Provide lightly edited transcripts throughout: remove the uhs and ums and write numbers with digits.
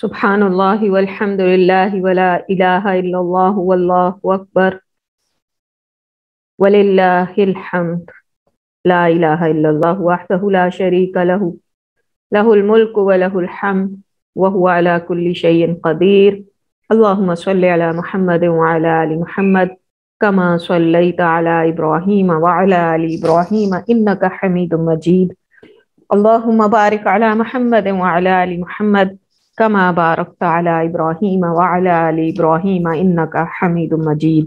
سبحان اللہ والحمد للہ ولا الہ الا اللہ واللہ اکبر وللہ الحمد لا الہ الا اللہ وحدہ لا شریک لہ لہ الملک ولہ الحمد وہو علی کل شیء قدیر اللہم صل علی محمد وعلی آل محمد کما صلیت علی ابراہیم وعلی آل ابراہیم انک حمید مجید اللہم بارک علی محمد وعلی آل محمد کما بارکت علی ابراہیم وعلی آل ابراہیم انک حمید مجید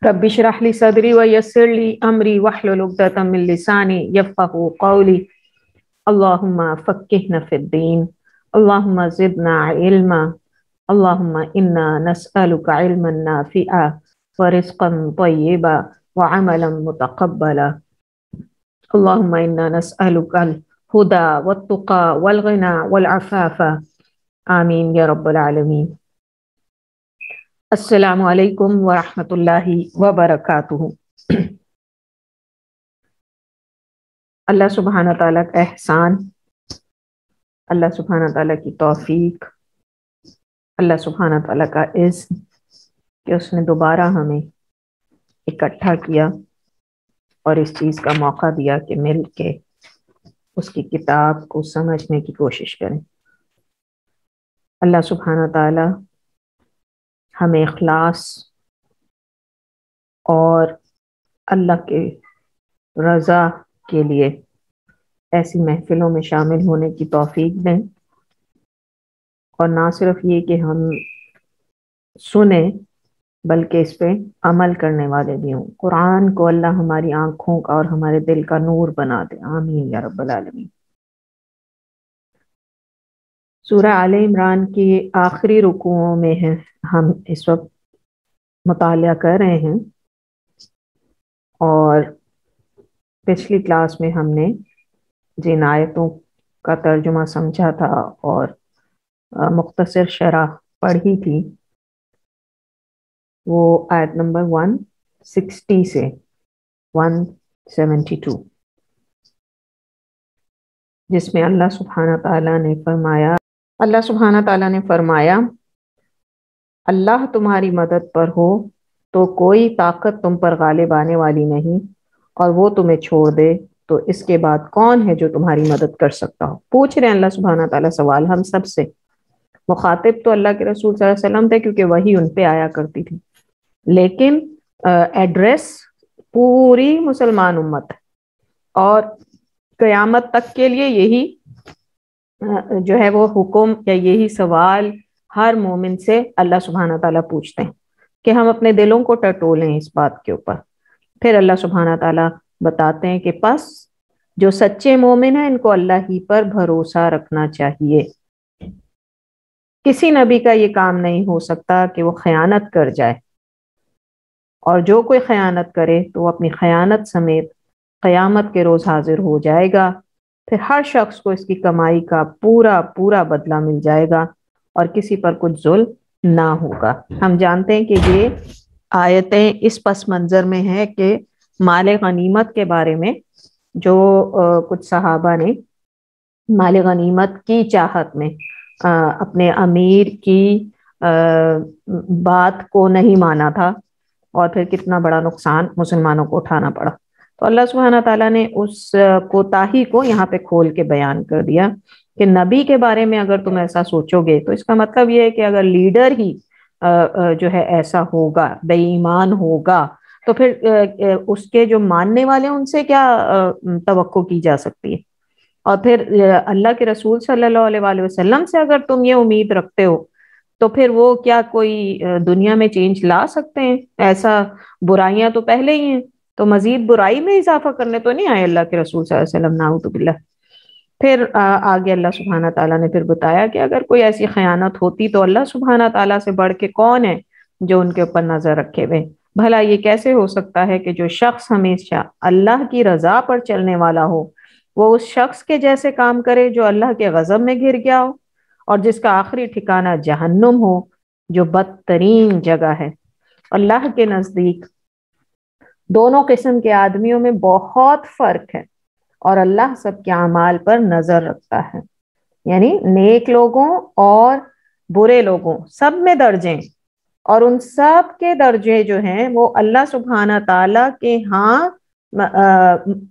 رب اشرح لی صدری ویسر لی امری واحلل عقدۃ من لسانی یفقہوا قولی اللہم فقہنا فی الدین اللہم زدنا علما اللہم انا نسألک علما نافعا ورزقا طیبا وعملا متقبلا اللہم انا نسألک الہدی والتقی والغنی والعفاف آمین یا رب العالمین۔ السلام علیکم ورحمۃ اللہ وبرکاتہ۔ اللہ سبحانہ تعالیٰ کا احسان، اللہ سبحانہ تعالیٰ کی توفیق، اللہ سبحانہ تعالیٰ کا عزم کہ اس نے دوبارہ ہمیں اکٹھا کیا اور اس چیز کا موقع دیا کہ مل کے اس کی کتاب کو سمجھنے کی کوشش کریں۔ اللہ سبحانہ تعالیٰ ہمیں اخلاص اور اللہ کے رضا کے لیے ایسی محفلوں میں شامل ہونے کی توفیق دیں، اور نہ صرف یہ کہ ہم سنیں بلکہ اس پہ عمل کرنے والے بھی ہوں۔ قرآن کو اللہ ہماری آنکھوں کا اور ہمارے دل کا نور بنا دے، آمین یا رب العالمین۔ سورہ آل عمران کی آخری رکوعوں میں ہیں ہم اس وقت مطالعہ کر رہے ہیں، اور پچھلی کلاس میں ہم نے جن آیتوں کا ترجمہ سمجھا تھا اور مختصر شرح پڑھی تھی وہ آیت نمبر 160 سے 172، جس میں اللہ سبحانہ تعالیٰ نے فرمایا اللہ تمہاری مدد پر ہو تو کوئی طاقت تم پر غالب آنے والی نہیں، اور وہ تمہیں چھوڑ دے تو اس کے بعد کون ہے جو تمہاری مدد کر سکتا ہو۔ پوچھ رہے ہیں اللہ سبحانہ تعالیٰ سوال ہم سب سے، مخاطب تو اللہ کے رسول صلی اللہ علیہ وسلم تھے کیونکہ وہی ان پہ آیا کرتی تھی، لیکن ایڈریس پوری مسلمان امت ہے، اور قیامت تک کے لیے یہی جو ہے وہ حکم یا یہی سوال ہر مومن سے اللہ سبحانہ تعالیٰ پوچھتے ہیں کہ ہم اپنے دلوں کو ٹٹولیں اس بات کے اوپر۔ پھر اللہ سبحانہ تعالیٰ بتاتے ہیں کہ پس جو سچے مومن ہیں ان کو اللہ ہی پر بھروسہ رکھنا چاہیے۔ کسی نبی کا یہ کام نہیں ہو سکتا کہ وہ خیانت کر جائے، اور جو کوئی خیانت کرے تو وہ اپنی خیانت سمیت قیامت کے روز حاضر ہو جائے گا، پھر ہر شخص کو اس کی کمائی کا پورا پورا بدلہ مل جائے گا اور کسی پر کچھ ظلم نہ ہوگا۔ ہم جانتے ہیں کہ یہ آیتیں اس پس منظر میں ہے کہ مال غنیمت کے بارے میں جو کچھ صحابہ نے مال غنیمت کی چاہت میں اپنے امیر کی بات کو نہیں مانا تھا، اور پھر کتنا بڑا نقصان مسلمانوں کو اٹھانا پڑا۔ تو اللہ سبحانہ تعالیٰ نے اس کوتاہی کو یہاں پہ کھول کے بیان کر دیا کہ نبی کے بارے میں اگر تم ایسا سوچو گے تو اس کا مطلب یہ ہے کہ اگر لیڈر ہی جو ہے ایسا ہوگا، بے ایمان ہوگا، تو پھر اس کے جو ماننے والے ان سے کیا توقع کی جا سکتی ہے؟ اور پھر اللہ کے رسول صلی اللہ علیہ وآلہ وسلم سے اگر تم یہ امید رکھتے ہو تو پھر وہ کیا کوئی دنیا میں چینج لا سکتے ہیں؟ ایسا برائیاں تو پہلے ہی ہیں، تو مزید برائی میں اضافہ کرنے تو نہیں آئے اللہ کے رسول صلی اللہ علیہ وسلم، نعوذ باللہ۔ پھر آگے اللہ سبحانہ تعالیٰ نے پھر بتایا کہ اگر کوئی ایسی خیانت ہوتی تو اللہ سبحانہ تعالیٰ سے بڑھ کے کون ہے جو ان کے اوپر نظر رکھے ہوئے؟ بھلا یہ کیسے ہو سکتا ہے کہ جو شخص ہمیشہ اللہ کی رضا پر چلنے والا ہو وہ اس شخص کے جیسے کام کرے جو اللہ کے غضب میں گر گیا ہو اور جس کا آخری ٹھکانہ جہنم ہو جو بدترین جگہ ہے۔ اللہ کے نزدیک دونوں قسم کے آدمیوں میں بہت فرق ہے، اور اللہ سب کے اعمال پر نظر رکھتا ہے۔ یعنی نیک لوگوں اور برے لوگوں سب میں درجے، اور ان سب کے درجے جو ہیں وہ اللہ سبحانہ تعالیٰ کے ہاں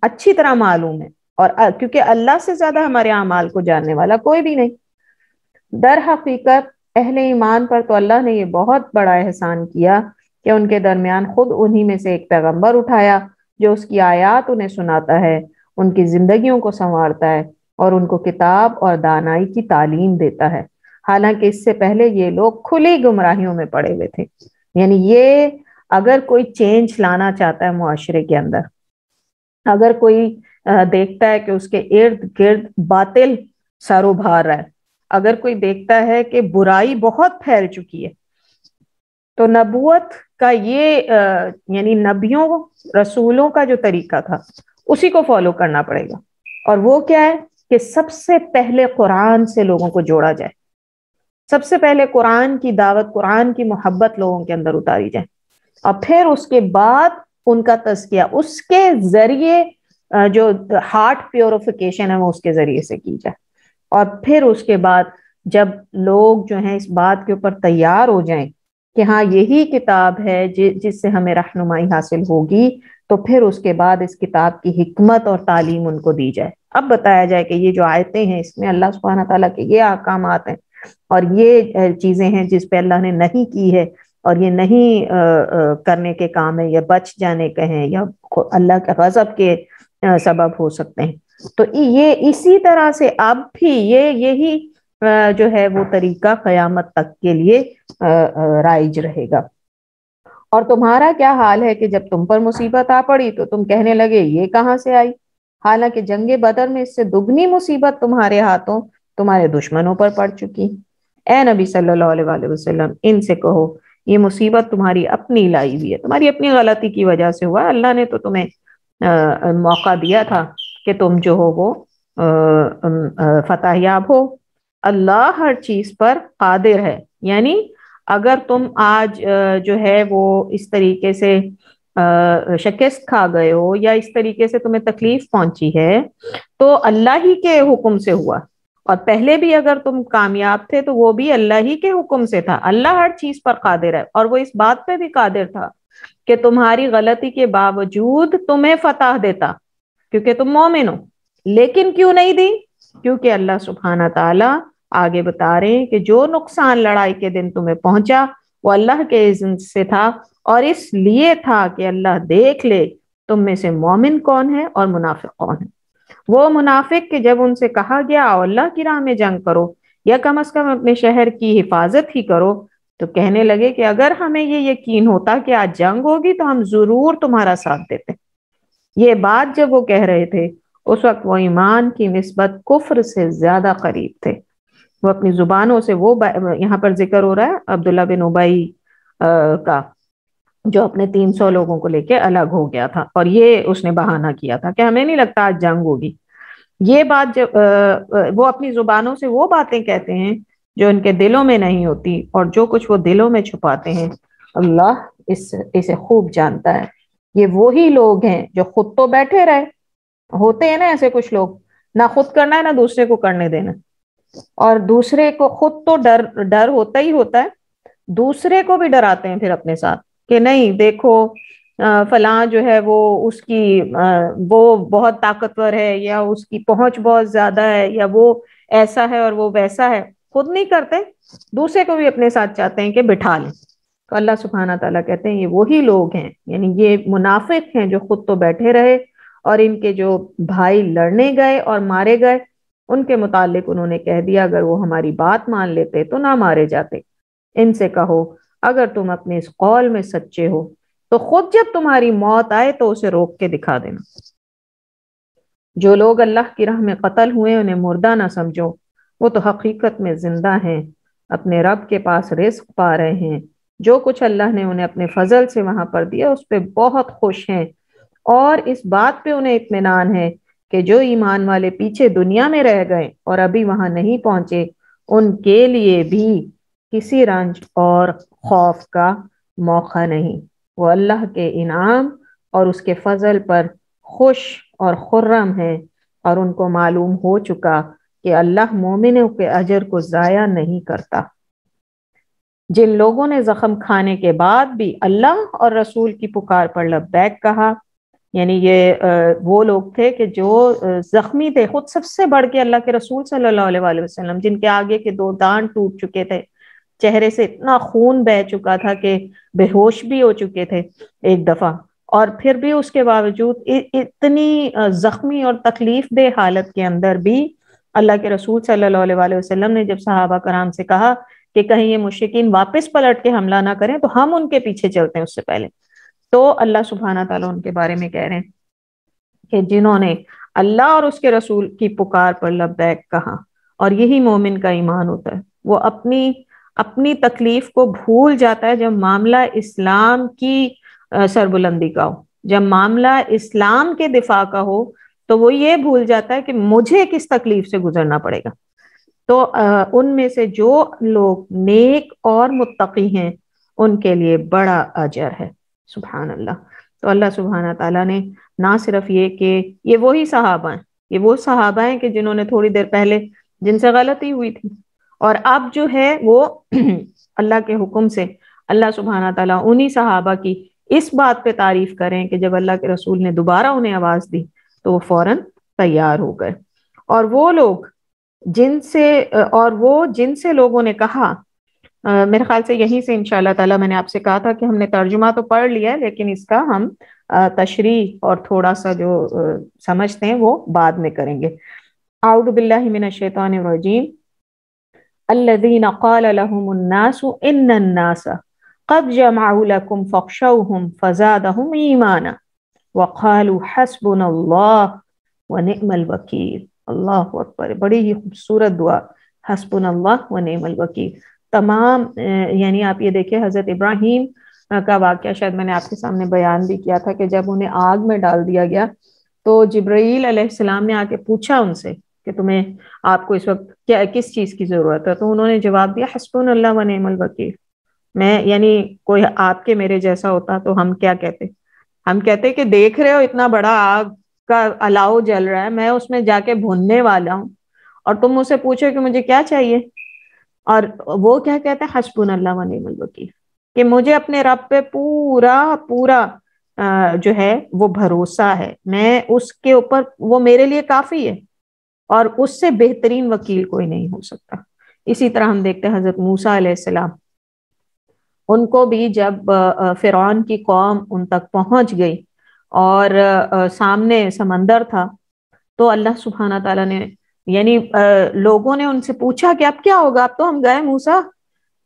اچھی طرح معلوم ہے، اور کیونکہ اللہ سے زیادہ ہمارے اعمال کو جاننے والا کوئی بھی نہیں۔ در حقیقت اہل ایمان پر تو اللہ نے یہ بہت بڑا احسان کیا کہ ان کے درمیان خود انہی میں سے ایک پیغمبر اٹھایا جو اس کی آیات انہیں سناتا ہے، ان کی زندگیوں کو سنوارتا ہے اور ان کو کتاب اور دانائی کی تعلیم دیتا ہے، حالانکہ اس سے پہلے یہ لوگ کھلی گمراہیوں میں پڑے ہوئے تھے۔ یعنی یہ اگر کوئی چینج لانا چاہتا ہے معاشرے کے اندر، اگر کوئی دیکھتا ہے کہ اس کے ارد گرد باطل سر ابھار رہا ہے، اگر کوئی دیکھتا ہے کہ برائی بہت پھیل چکی ہے، تو نبوت کا یہ یعنی نبیوں رسولوں کا جو طریقہ تھا اسی کو فالو کرنا پڑے گا، اور وہ کیا ہے کہ سب سے پہلے قرآن سے لوگوں کو جوڑا جائے، سب سے پہلے قرآن کی دعوت، قرآن کی محبت لوگوں کے اندر اتاری جائے، اور پھر اس کے بعد ان کا تزکیہ اس کے ذریعے جو ہارٹ پیوریفیکیشن ہے وہ اس کے ذریعے سے کی جائے، اور پھر اس کے بعد جب لوگ جو ہیں اس بات کے اوپر تیار ہو جائیں کہ ہاں یہی کتاب ہے جس سے ہمیں رہنمائی حاصل ہوگی، تو پھر اس کے بعد اس کتاب کی حکمت اور تعلیم ان کو دی جائے۔ اب بتایا جائے کہ یہ جو آیتیں ہیں اس میں اللہ سبحانہ تعالیٰ کے یہ احکامات ہیں اور یہ چیزیں ہیں جس پہ اللہ نے نہیں کی ہے، اور یہ نہیں کرنے کے کام ہے، یا بچ جانے کے ہیں، یا اللہ کے غضب کے سبب ہو سکتے ہیں۔ تو یہ اسی طرح سے اب بھی یہی جو ہے وہ طریقہ قیامت تک کے لیے رائج رہے گا۔ اور تمہارا کیا حال ہے کہ جب تم پر مصیبت آ پڑی تو تم کہنے لگے یہ کہاں سے آئی، حالانکہ جنگ بدر میں اس سے دگنی مصیبت تمہارے ہاتھوں تمہارے دشمنوں پر پڑ چکی۔ اے نبی صلی اللہ علیہ وآلہ وسلم ان سے کہو یہ مصیبت تمہاری اپنی لائی ہوئی ہے، تمہاری اپنی غلطی کی وجہ سے ہوا، اللہ نے تو تمہیں موقع دیا تھا کہ تم جو ہو وہ فتح یاب ہو۔ اللہ ہر چیز پر قادر ہے، یعنی اگر تم آج جو ہے وہ اس طریقے سے شکست کھا گئے ہو یا اس طریقے سے تمہیں تکلیف پہنچی ہے تو اللہ ہی کے حکم سے ہوا، اور پہلے بھی اگر تم کامیاب تھے تو وہ بھی اللہ ہی کے حکم سے تھا۔ اللہ ہر چیز پر قادر ہے، اور وہ اس بات پہ بھی قادر تھا کہ تمہاری غلطی کے باوجود تمہیں فتح دیتا کیونکہ تم مومن ہو، لیکن کیوں نہیں دی؟ کیونکہ اللہ سبحانہ تعالیٰ آگے بتا رہے ہیں کہ جو نقصان لڑائی کے دن تمہیں پہنچا وہ اللہ کے اذن سے تھا، اور اس لیے تھا کہ اللہ دیکھ لے تم میں سے مومن کون ہے اور منافق کون ہے۔ وہ منافق کہ جب ان سے کہا گیا آؤ اللہ کی راہ میں جنگ کرو یا کم از کم اپنے شہر کی حفاظت ہی کرو، تو کہنے لگے کہ اگر ہمیں یہ یقین ہوتا کہ آج جنگ ہوگی تو ہم ضرور تمہارا ساتھ دیتے۔ یہ بات جب وہ کہہ رہے تھے اس وقت وہ ایمان کی نسبت کفر سے زیادہ قریب تھے، وہ اپنی زبانوں سے وہ یہاں پر ذکر ہو رہا ہے عبداللہ بن ابی کا، جو اپنے 300 لوگوں کو لے کے الگ ہو گیا تھا، اور یہ اس نے بہانہ کیا تھا کہ ہمیں نہیں لگتا آج جنگ ہوگی۔ یہ بات جب وہ اپنی زبانوں سے وہ باتیں کہتے ہیں جو ان کے دلوں میں نہیں ہوتی، اور جو کچھ وہ دلوں میں چھپاتے ہیں اللہ اسے خوب جانتا ہے۔ یہ وہی لوگ ہیں جو خود تو بیٹھے رہے، ہوتے ہیں نا ایسے کچھ لوگ، نہ خود کرنا ہے نہ دوسرے کو کرنے دینا، اور دوسرے کو خود تو ڈر ہوتا ہی ہوتا ہے، دوسرے کو بھی ڈراتے ہیں پھر اپنے ساتھ کہ نہیں دیکھو فلاں جو ہے وہ اس کی وہ بہت طاقتور ہے، یا اس کی پہنچ بہت زیادہ ہے، یا وہ ایسا ہے اور وہ ویسا ہے، خود نہیں کرتے دوسرے کو بھی اپنے ساتھ چاہتے ہیں کہ بٹھا لیں۔ تو اللہ سبحانہ تعالیٰ کہتے ہیں یہ وہی لوگ ہیں، یعنی یہ منافق ہیں جو خود تو بیٹھے رہے، اور ان کے جو بھائی لڑنے گئے اور مارے گئے ان کے متعلق انہوں نے کہہ دیا اگر وہ ہماری بات مان لیتے تو نہ مارے جاتے۔ ان سے کہو اگر تم اپنے اس قول میں سچے ہو تو خود جب تمہاری موت آئے تو اسے روک کے دکھا دینا۔ جو لوگ اللہ کی راہ میں قتل ہوئے انہیں مردہ نہ سمجھو، وہ تو حقیقت میں زندہ ہیں، اپنے رب کے پاس رزق پا رہے ہیں، جو کچھ اللہ نے انہیں اپنے فضل سے وہاں پر دیا اس پہ بہت خوش ہیں، اور اس بات پہ انہیں اطمینان ہے کہ جو ایمان والے پیچھے دنیا میں رہ گئے اور ابھی وہاں نہیں پہنچے ان کے لیے بھی کسی رنج اور خوف کا موقع نہیں، وہ اللہ کے انعام اور اس کے فضل پر خوش اور خرم ہے، اور ان کو معلوم ہو چکا کہ اللہ مومنوں کے اجر کو ضائع نہیں کرتا۔ جن لوگوں نے زخم کھانے کے بعد بھی اللہ اور رسول کی پکار پر لبیک کہا، یعنی یہ وہ لوگ تھے کہ جو زخمی تھے، خود سب سے بڑھ کے اللہ کے رسول صلی اللہ علیہ وآلہ وسلم، جن کے آگے کے دو دانت ٹوٹ چکے تھے، چہرے سے اتنا خون بہ چکا تھا کہ بے ہوش بھی ہو چکے تھے ایک دفعہ، اور پھر بھی اس کے باوجود اتنی زخمی اور تکلیف دہ حالت کے اندر بھی اللہ کے رسول صلی اللہ علیہ وآلہ وسلم نے جب صحابہ کرام سے کہا کہ کہیں یہ مشرکین واپس پلٹ کے حملہ نہ کریں تو ہم ان کے پیچھے چلتے ہیں اس سے پہلے، تو اللہ سبحانہ تعالیٰ ان کے بارے میں کہہ رہے ہیں کہ جنہوں نے اللہ اور اس کے رسول کی پکار پر لبیک کہا، اور یہی مومن کا ایمان ہوتا ہے، وہ اپنی تکلیف کو بھول جاتا ہے جب معاملہ اسلام کی سربلندی کا ہو، جب معاملہ اسلام کے دفاع کا ہو تو وہ یہ بھول جاتا ہے کہ مجھے کس تکلیف سے گزرنا پڑے گا۔ تو ان میں سے جو لوگ نیک اور متقی ہیں ان کے لیے بڑا اجر ہے۔ سبحان اللہ۔ تو اللہ سبحانہ تعالیٰ نے نہ صرف یہ کہ یہ وہی صحابہ ہیں، یہ وہ صحابہ ہیں کہ جنہوں نے تھوڑی دیر پہلے جن سے غلطی ہوئی تھی، اور اب جو ہے وہ اللہ کے حکم سے اللہ سبحانہ تعالیٰ انہی صحابہ کی اس بات پہ تعریف کریں کہ جب اللہ کے رسول نے دوبارہ انہیں آواز دی تو وہ فوراً تیار ہو گئے۔ اور وہ لوگ جن سے لوگوں نے کہا، میرے خیال سے یہیں سے انشاءاللہ تعالیٰ، میں نے آپ سے کہا تھا کہ ہم نے ترجمہ تو پڑھ لیا ہے لیکن اس کا ہم تشریح اور تھوڑا سا جو سمجھتے ہیں وہ بعد میں کریں گے۔ اعوذ باللہ من الشیطان الرجیم۔ الذین قال لهم الناس ان الناس قد جمعوا لكم فاخشوهم فزادهم ایمانا وقالوا حسبنا اللہ ونعم الوکیل۔ اللہ اکبر، بڑی ہی خوبصورت دعا، حسبنا اللہ ونعم الوکیل۔ تمام یعنی آپ یہ دیکھیں حضرت ابراہیم کا واقعہ شاید میں نے آپ کے سامنے بیان بھی کیا تھا کہ جب انہیں آگ میں ڈال دیا گیا تو جبرائیل علیہ السلام نے آ کے پوچھا ان سے کہ آپ کو اس وقت کس چیز کی ضرورت ہے، تو انہوں نے جواب دیا حسبنا اللہ ونعم الوکیل۔ یعنی کوئی آپ کے میرے جیسا ہوتا تو ہم کیا کہتے؟ ہم کہتے کہ دیکھ رہے ہو اتنا بڑا آگ کا الاؤ جل رہا ہے، میں اس میں جا کے بھوننے والا ہوں اور تم مجھ سے پوچھو کہ مجھے کیا چاہیے؟ اور وہ کیا کہتے ہیں؟ حسبنا اللہ ونعم الوکیل، کہ مجھے اپنے رب پہ پورا جو ہے وہ بھروسہ ہے، میں اس کے اوپر، وہ میرے لیے کافی ہے اور اس سے بہترین وکیل کوئی نہیں ہو سکتا۔ اسی طرح ہم دیکھتے ہیں حضرت موسیٰ علیہ السلام، ان کو بھی جب فرعون کی قوم ان تک پہنچ گئی اور سامنے سمندر تھا تو اللہ سبحانہ تعالیٰ نے یعنی لوگوں نے ان سے پوچھا کہ اب کیا ہوگا، اب تو ہم گئے موسیٰ،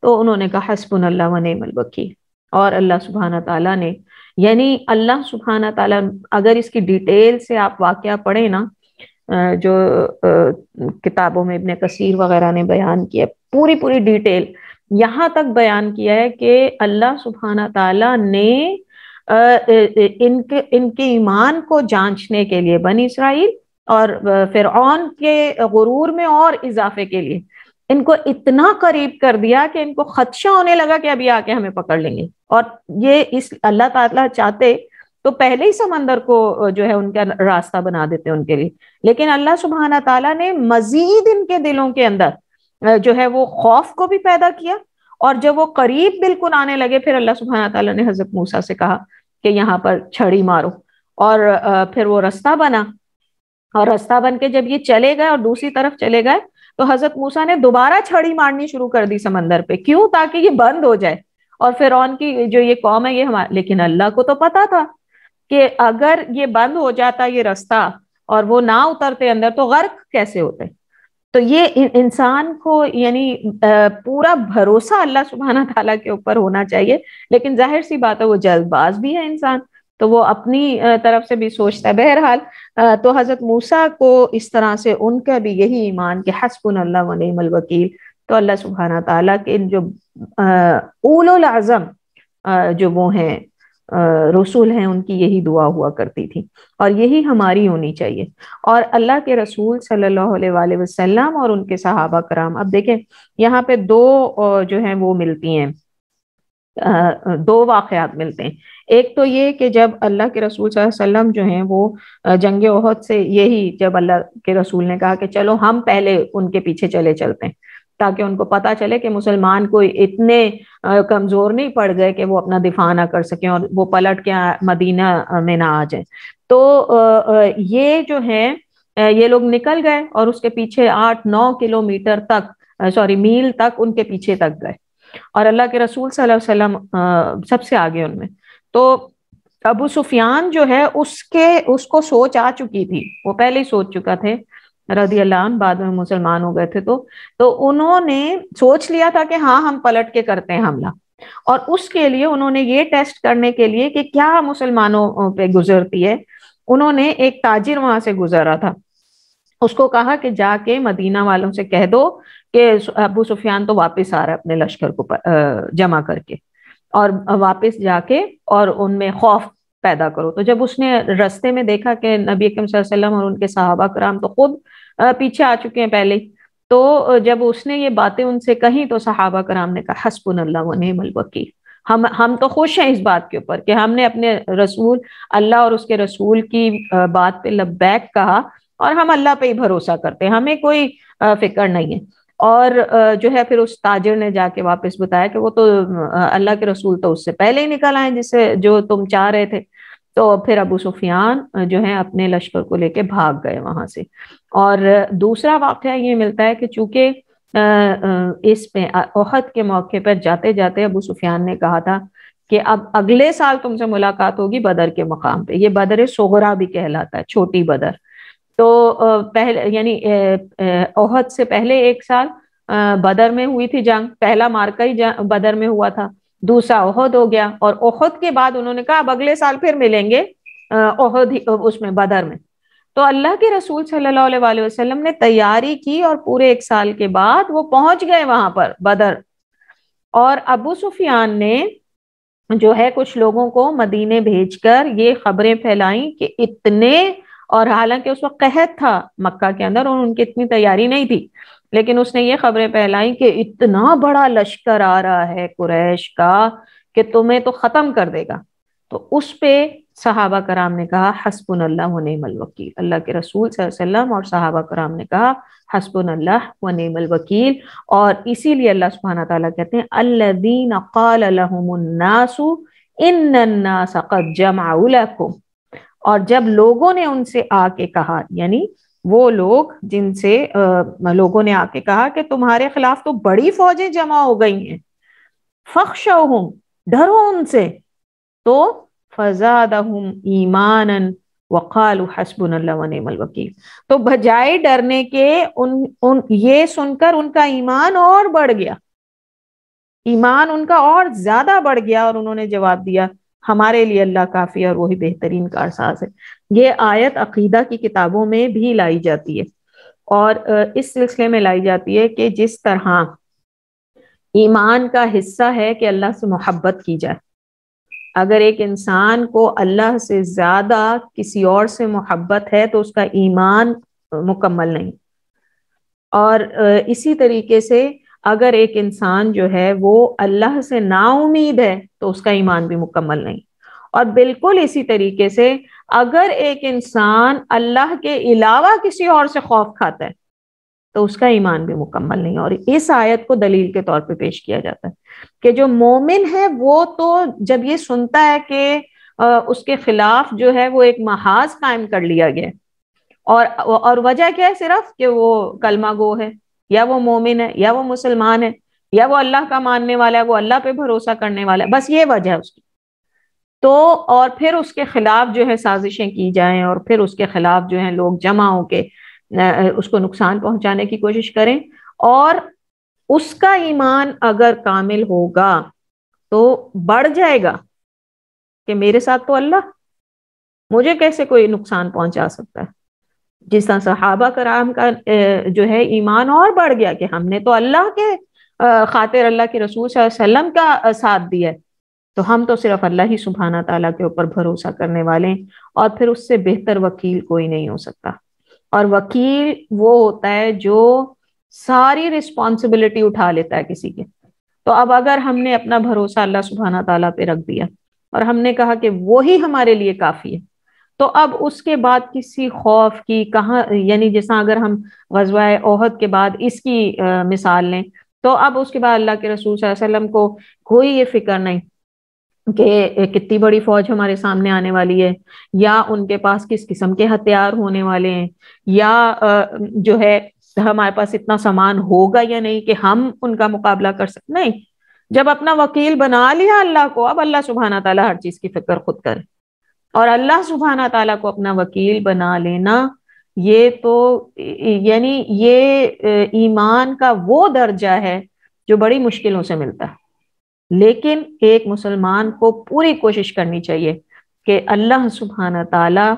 تو انہوں نے کہا حسبنا اللہ ونعم الوکیل۔ اور اللہ سبحانہ تعالیٰ نے یعنی اللہ سبحانہ تعالیٰ، اگر اس کی ڈیٹیل سے آپ واقعہ پڑھیں نا، جو کتابوں میں ابن کثیر وغیرہ نے بیان کیا، پوری ڈیٹیل یہاں تک بیان کیا ہے کہ اللہ سبحانہ تعالیٰ نے ان کے ایمان کو جانچنے کے لیے بنی اسرائیل اور فرعون کے غرور میں اور اضافے کے لیے ان کو اتنا قریب کر دیا کہ ان کو خدشہ ہونے لگا کہ ابھی آ کے ہمیں پکڑ لیں گے، اور یہ اللہ تعالیٰ چاہتے تو پہلے ہی سمندر کو جو ہے ان کا راستہ بنا دیتے ان کے لیے، لیکن اللہ سبحانہ تعالیٰ نے مزید ان کے دلوں کے اندر جو ہے وہ خوف کو بھی پیدا کیا، اور جب وہ قریب بالکل آنے لگے پھر اللہ سبحانہ تعالیٰ نے حضرت موسیٰ سے کہا کہ یہاں پر چھڑی مارو، اور پھر وہ رستہ بنا، اور رستہ بن کے جب یہ چلے گئے اور دوسری طرف چلے گئے تو حضرت موسیٰ نے دوبارہ چھڑی مارنی شروع کر دی سمندر پہ، کیوں؟ تاکہ یہ بند ہو جائے اور فرعون کی جو یہ قوم ہے یہ لیکن اللہ کو تو پتا تھا کہ اگر یہ بند ہو جاتا یہ رستہ اور وہ نہ اترتے اندر تو غرق کیسے ہوتے۔ تو یہ انسان کو یعنی پورا بھروسہ اللہ سبحانہ تعالیٰ کے اوپر ہونا چاہیے، لیکن ظاہر سی بات ہے وہ جلد باز بھی ہے انسان، تو وہ اپنی طرف سے بھی سوچتا ہے۔ بہرحال تو حضرت موسیٰ کو اس طرح سے ان کا بھی یہی ایمان کہ حسبنا اللہ ونعم الوکیل، تو اللہ سبحانہ تعالیٰ کے جو اولو العزم جو وہ ہیں رسول ہیں ان کی یہی دعا ہوا کرتی تھی، اور یہی ہماری ہونی چاہیے۔ اور اللہ کے رسول صلی اللہ علیہ وآلہ وسلم اور ان کے صحابہ کرام، اب دیکھیں یہاں پہ دو جو ہیں وہ ملتی ہیں، دو واقعات ملتے ہیں۔ ایک تو یہ کہ جب اللہ کے رسول صلی اللہ علیہ وسلم جو ہیں وہ جنگ احد سے، یہی جب اللہ کے رسول نے کہا کہ چلو ہم پہلے ان کے پیچھے چلے چلتے ہیں تاکہ ان کو پتا چلے کہ مسلمان کوئی اتنے کمزور نہیں پڑ گئے کہ وہ اپنا دفاع نہ کر سکیں اور وہ پلٹ کے مدینہ میں نہ آ جائیں، تو یہ جو ہے یہ لوگ نکل گئے اور اس کے پیچھے 8-9 کلومیٹر تک، سوری میل تک ان کے پیچھے تک گئے، اور اللہ کے رسول صلی اللہ علیہ وسلم سب سے آگے ان میں۔ تو ابو سفیان جو ہے اس کو سوچ آ چکی تھی، وہ پہلے ہی سوچ چکا تھے رضی اللہ عنہ، بعد میں مسلمان ہو گئے تھے، تو انہوں نے سوچ لیا تھا کہ ہاں ہم پلٹ کے کرتے ہیں حملہ، اور اس کے لیے انہوں نے یہ ٹیسٹ کرنے کے لیے کہ کیا مسلمانوں پہ گزرتی ہے، انہوں نے ایک تاجر وہاں سے گزرا تھا، اس کو کہا کہ جا کے مدینہ والوں سے کہہ دو کہ ابو سفیان تو واپس آ رہا ہے اپنے لشکر کو جمع کر کے، اور واپس جا کے اور ان میں خوف پیدا کرو۔ تو جب اس نے رستے میں دیکھا کہ نبی اکرم صلی اللہ علیہ وسلم اور ان کے صحابہ کرام تو خود پیچھے آ چکے ہیں پہلے، تو جب اس نے یہ باتیں ان سے کہیں تو صحابہ کرام نے کہا حسبنا اللہ ونعم الوکیل، ہم تو خوش ہیں اس بات کے اوپر کہ ہم نے اپنے رسول اللہ اور اس کے رسول کی بات پہ لبیک کہا، اور ہم اللہ پہ ہی بھروسہ کرتے ہیں، ہمیں کوئی فکر نہیں ہے۔ اور جو ہے پھر اس تاجر نے جا کے واپس بتایا کہ وہ تو اللہ کے رسول تو اس سے پہلے ہی نکل آئے جس سے جو تم چاہ رہے تھے، تو پھر ابو سفیان جو ہے اپنے لشکر کو لے کے بھاگ گئے وہاں سے۔ اور دوسرا واقعہ یہ ملتا ہے کہ چونکہ اس پہ احد کے موقع پر جاتے جاتے ابو سفیان نے کہا تھا کہ اب اگلے سال تم سے ملاقات ہوگی بدر کے مقام پہ، یہ بدر صغرا بھی کہلاتا ہے، چھوٹی بدر۔ تو پہلے یعنی احد سے پہلے ایک سال بدر میں ہوئی تھی جنگ، پہلا مارکا ہی بدر میں ہوا تھا، دوسرا احد ہو گیا، اور احد کے بعد انہوں نے کہا اب اگلے سال پھر ملیں گے احد اس میں بدر میں۔ تو اللہ کے رسول صلی اللہ علیہ وآلہ وسلم نے تیاری کی اور پورے 1 سال کے بعد وہ پہنچ گئے وہاں پر بدر، اور ابو سفیان نے جو ہے کچھ لوگوں کو مدینے بھیج کر یہ خبریں پھیلائیں کہ اتنے، اور حالانکہ اس وقت قحط تھا مکہ کے اندر اور ان کی اتنی تیاری نہیں تھی، لیکن اس نے یہ خبریں پھیلائیں کہ اتنا بڑا لشکر آ رہا ہے قریش کا کہ تمہیں تو ختم کر دے گا۔ تو اس پہ صحابہ کرام نے کہا حسبنا اللہ ونعم الوکیل، اللہ کے رسول صلی اللہ علیہ وسلم اور صحابہ کرام نے کہا حسبنا اللہ ونعم الوکیل، اور اسی لیے اللہ سبحانہ تعالیٰ کہتے ہیں الذین قال لهم الناس ان الناس قد جمعوا لکم، اور جب لوگوں نے ان سے آ کے کہا، یعنی وہ لوگ جن سے لوگوں نے آ کے کہا کہ تمہارے خلاف تو بڑی فوجیں جمع ہو گئی ہیں، فخشوہم، ڈرو ان سے، تو فزادہم ایمانا وقالوا حسبنا اللہ ونعم الوکیل، تو بجائے ڈرنے کے یہ سن کر ان کا ایمان اور بڑھ گیا، ایمان ان کا اور زیادہ بڑھ گیا، اور انہوں نے جواب دیا ہمارے لیے اللہ کافی ہے اور وہی بہترین کارساز ہے۔ یہ آیت عقیدہ کی کتابوں میں بھی لائی جاتی ہے، اور اس سلسلے میں لائی جاتی ہے کہ جس طرح ایمان کا حصہ ہے کہ اللہ سے محبت کی جائے، اگر ایک انسان کو اللہ سے زیادہ کسی اور سے محبت ہے تو اس کا ایمان مکمل نہیں، اور اسی طریقے سے اگر ایک انسان جو ہے وہ اللہ سے نا امید ہے تو اس کا ایمان بھی مکمل نہیں، اور بالکل اسی طریقے سے اگر ایک انسان اللہ کے علاوہ کسی اور سے خوف کھاتا ہے تو اس کا ایمان بھی مکمل نہیں، اور اس آیت کو دلیل کے طور پہ پیش کیا جاتا ہے کہ جو مومن ہے وہ تو جب یہ سنتا ہے کہ اس کے خلاف جو ہے وہ ایک محاذ قائم کر لیا گیا، اور وجہ کیا ہے؟ صرف کہ وہ کلمہ گو ہے، یا وہ مومن ہے، یا وہ مسلمان ہے، یا وہ اللہ کا ماننے والا ہے، وہ اللہ پہ بھروسہ کرنے والا ہے، بس یہ وجہ ہے اس کی، تو اور پھر اس کے خلاف جو ہے سازشیں کی جائیں، اور پھر اس کے خلاف جو ہے لوگ جمع ہو کے اس کو نقصان پہنچانے کی کوشش کریں، اور اس کا ایمان اگر کامل ہوگا تو بڑھ جائے گا کہ میرے ساتھ تو اللہ، مجھے کیسے کوئی نقصان پہنچا سکتا ہے، جس طرح صحابہ کرام کا جو ہے ایمان اور بڑھ گیا کہ ہم نے تو اللہ کے خاطر اللہ کے رسول صلی اللہ علیہ وسلم کا ساتھ دیا ہے، تو ہم تو صرف اللہ ہی سبحانہ تعالیٰ کے اوپر بھروسہ کرنے والے ہیں، اور پھر اس سے بہتر وکیل کوئی نہیں ہو سکتا، اور وکیل وہ ہوتا ہے جو ساری رسپانسبلٹی اٹھا لیتا ہے کسی کے، تو اب اگر ہم نے اپنا بھروسہ اللہ سبحانہ تعالیٰ پہ رکھ دیا اور ہم نے کہا کہ وہی ہمارے لیے کافی ہے، تو اب اس کے بعد کسی خوف کی کہاں، یعنی جیسا اگر ہم غزوہ احد کے بعد اس کی مثال لیں، تو اب اس کے بعد اللہ کے رسول صلی اللہ علیہ وسلم کو کوئی یہ فکر نہیں کہ کتنی بڑی فوج ہمارے سامنے آنے والی ہے، یا ان کے پاس کس قسم کے ہتھیار ہونے والے ہیں، یا جو ہے ہمارے پاس اتنا سامان ہوگا یا نہیں کہ ہم ان کا مقابلہ کر سکتے، نہیں۔ جب اپنا وکیل بنا لیا اللہ کو، اب اللہ سبحانہ تعالیٰ ہر چیز کی فکر خود کرے، اور اللہ سبحانہ تعالیٰ کو اپنا وکیل بنا لینا، یہ تو یعنی یہ ایمان کا وہ درجہ ہے جو بڑی مشکلوں سے ملتا ہے۔ لیکن ایک مسلمان کو پوری کوشش کرنی چاہیے کہ اللہ سبحانہ تعالیٰ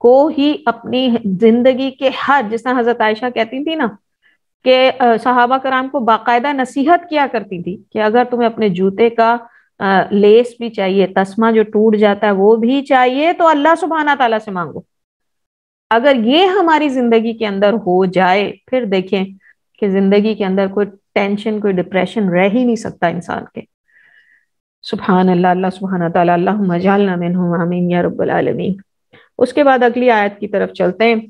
کو ہی اپنی زندگی کے ہر، جس طرح حضرت عائشہ کہتی تھی نا کہ صحابہ کرام کو باقاعدہ نصیحت کیا کرتی تھی کہ اگر تمہیں اپنے جوتے کا لیس بھی چاہیے، تسمہ جو ٹوٹ جاتا ہے وہ بھی چاہیے، تو اللہ سبحانہ تعالیٰ سے مانگو۔ اگر یہ ہماری زندگی کے اندر ہو جائے، پھر دیکھیں کہ زندگی کے اندر کوئی ٹینشن، کوئی ڈپریشن رہ ہی نہیں سکتا انسان کے۔ سبحان اللہ، اللہ سبحانہ تعالیٰ اللہم اجعلنا منہم، آمین یا رب العالمین۔ اس کے بعد اگلی آیت کی طرف چلتے ہیں۔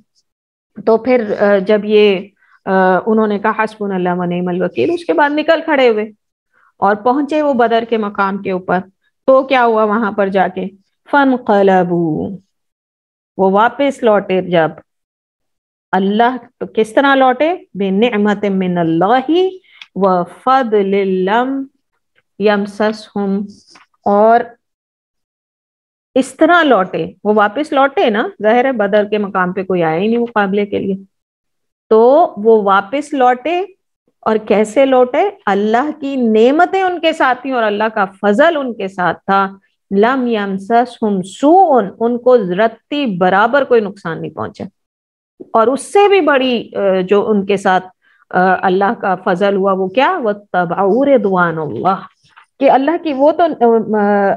تو پھر جب یہ انہوں نے کہا حسبنا اللہ و نعم الوکیل، اس کے بعد نکل کھڑے ہوئے اور پہنچے وہ بدر کے مقام کے اوپر، تو کیا ہوا وہاں پر جا کے؟ فانقلبوا، وہ واپس لوٹے۔ جب اللہ، تو کس طرح لوٹے؟ بنعمت من اللہ وفضل لم یمسسہم، اور اس طرح لوٹے، وہ واپس لوٹے نا، ظاہر ہے بدر کے مقام پہ کوئی آیا ہی نہیں مقابلے کے لیے، تو وہ واپس لوٹے، اور کیسے لوٹے؟ اللہ کی نعمتیں ان کے ساتھ تھیں اور اللہ کا فضل ان کے ساتھ تھا۔ لم یمسسہم سوء، ان کو رتی برابر کوئی نقصان نہیں پہنچا۔ اور اس سے بھی بڑی جو ان کے ساتھ اللہ کا فضل ہوا، وہ کیا؟ واتبعوا رضوان اللہ، کہ اللہ کی، وہ تو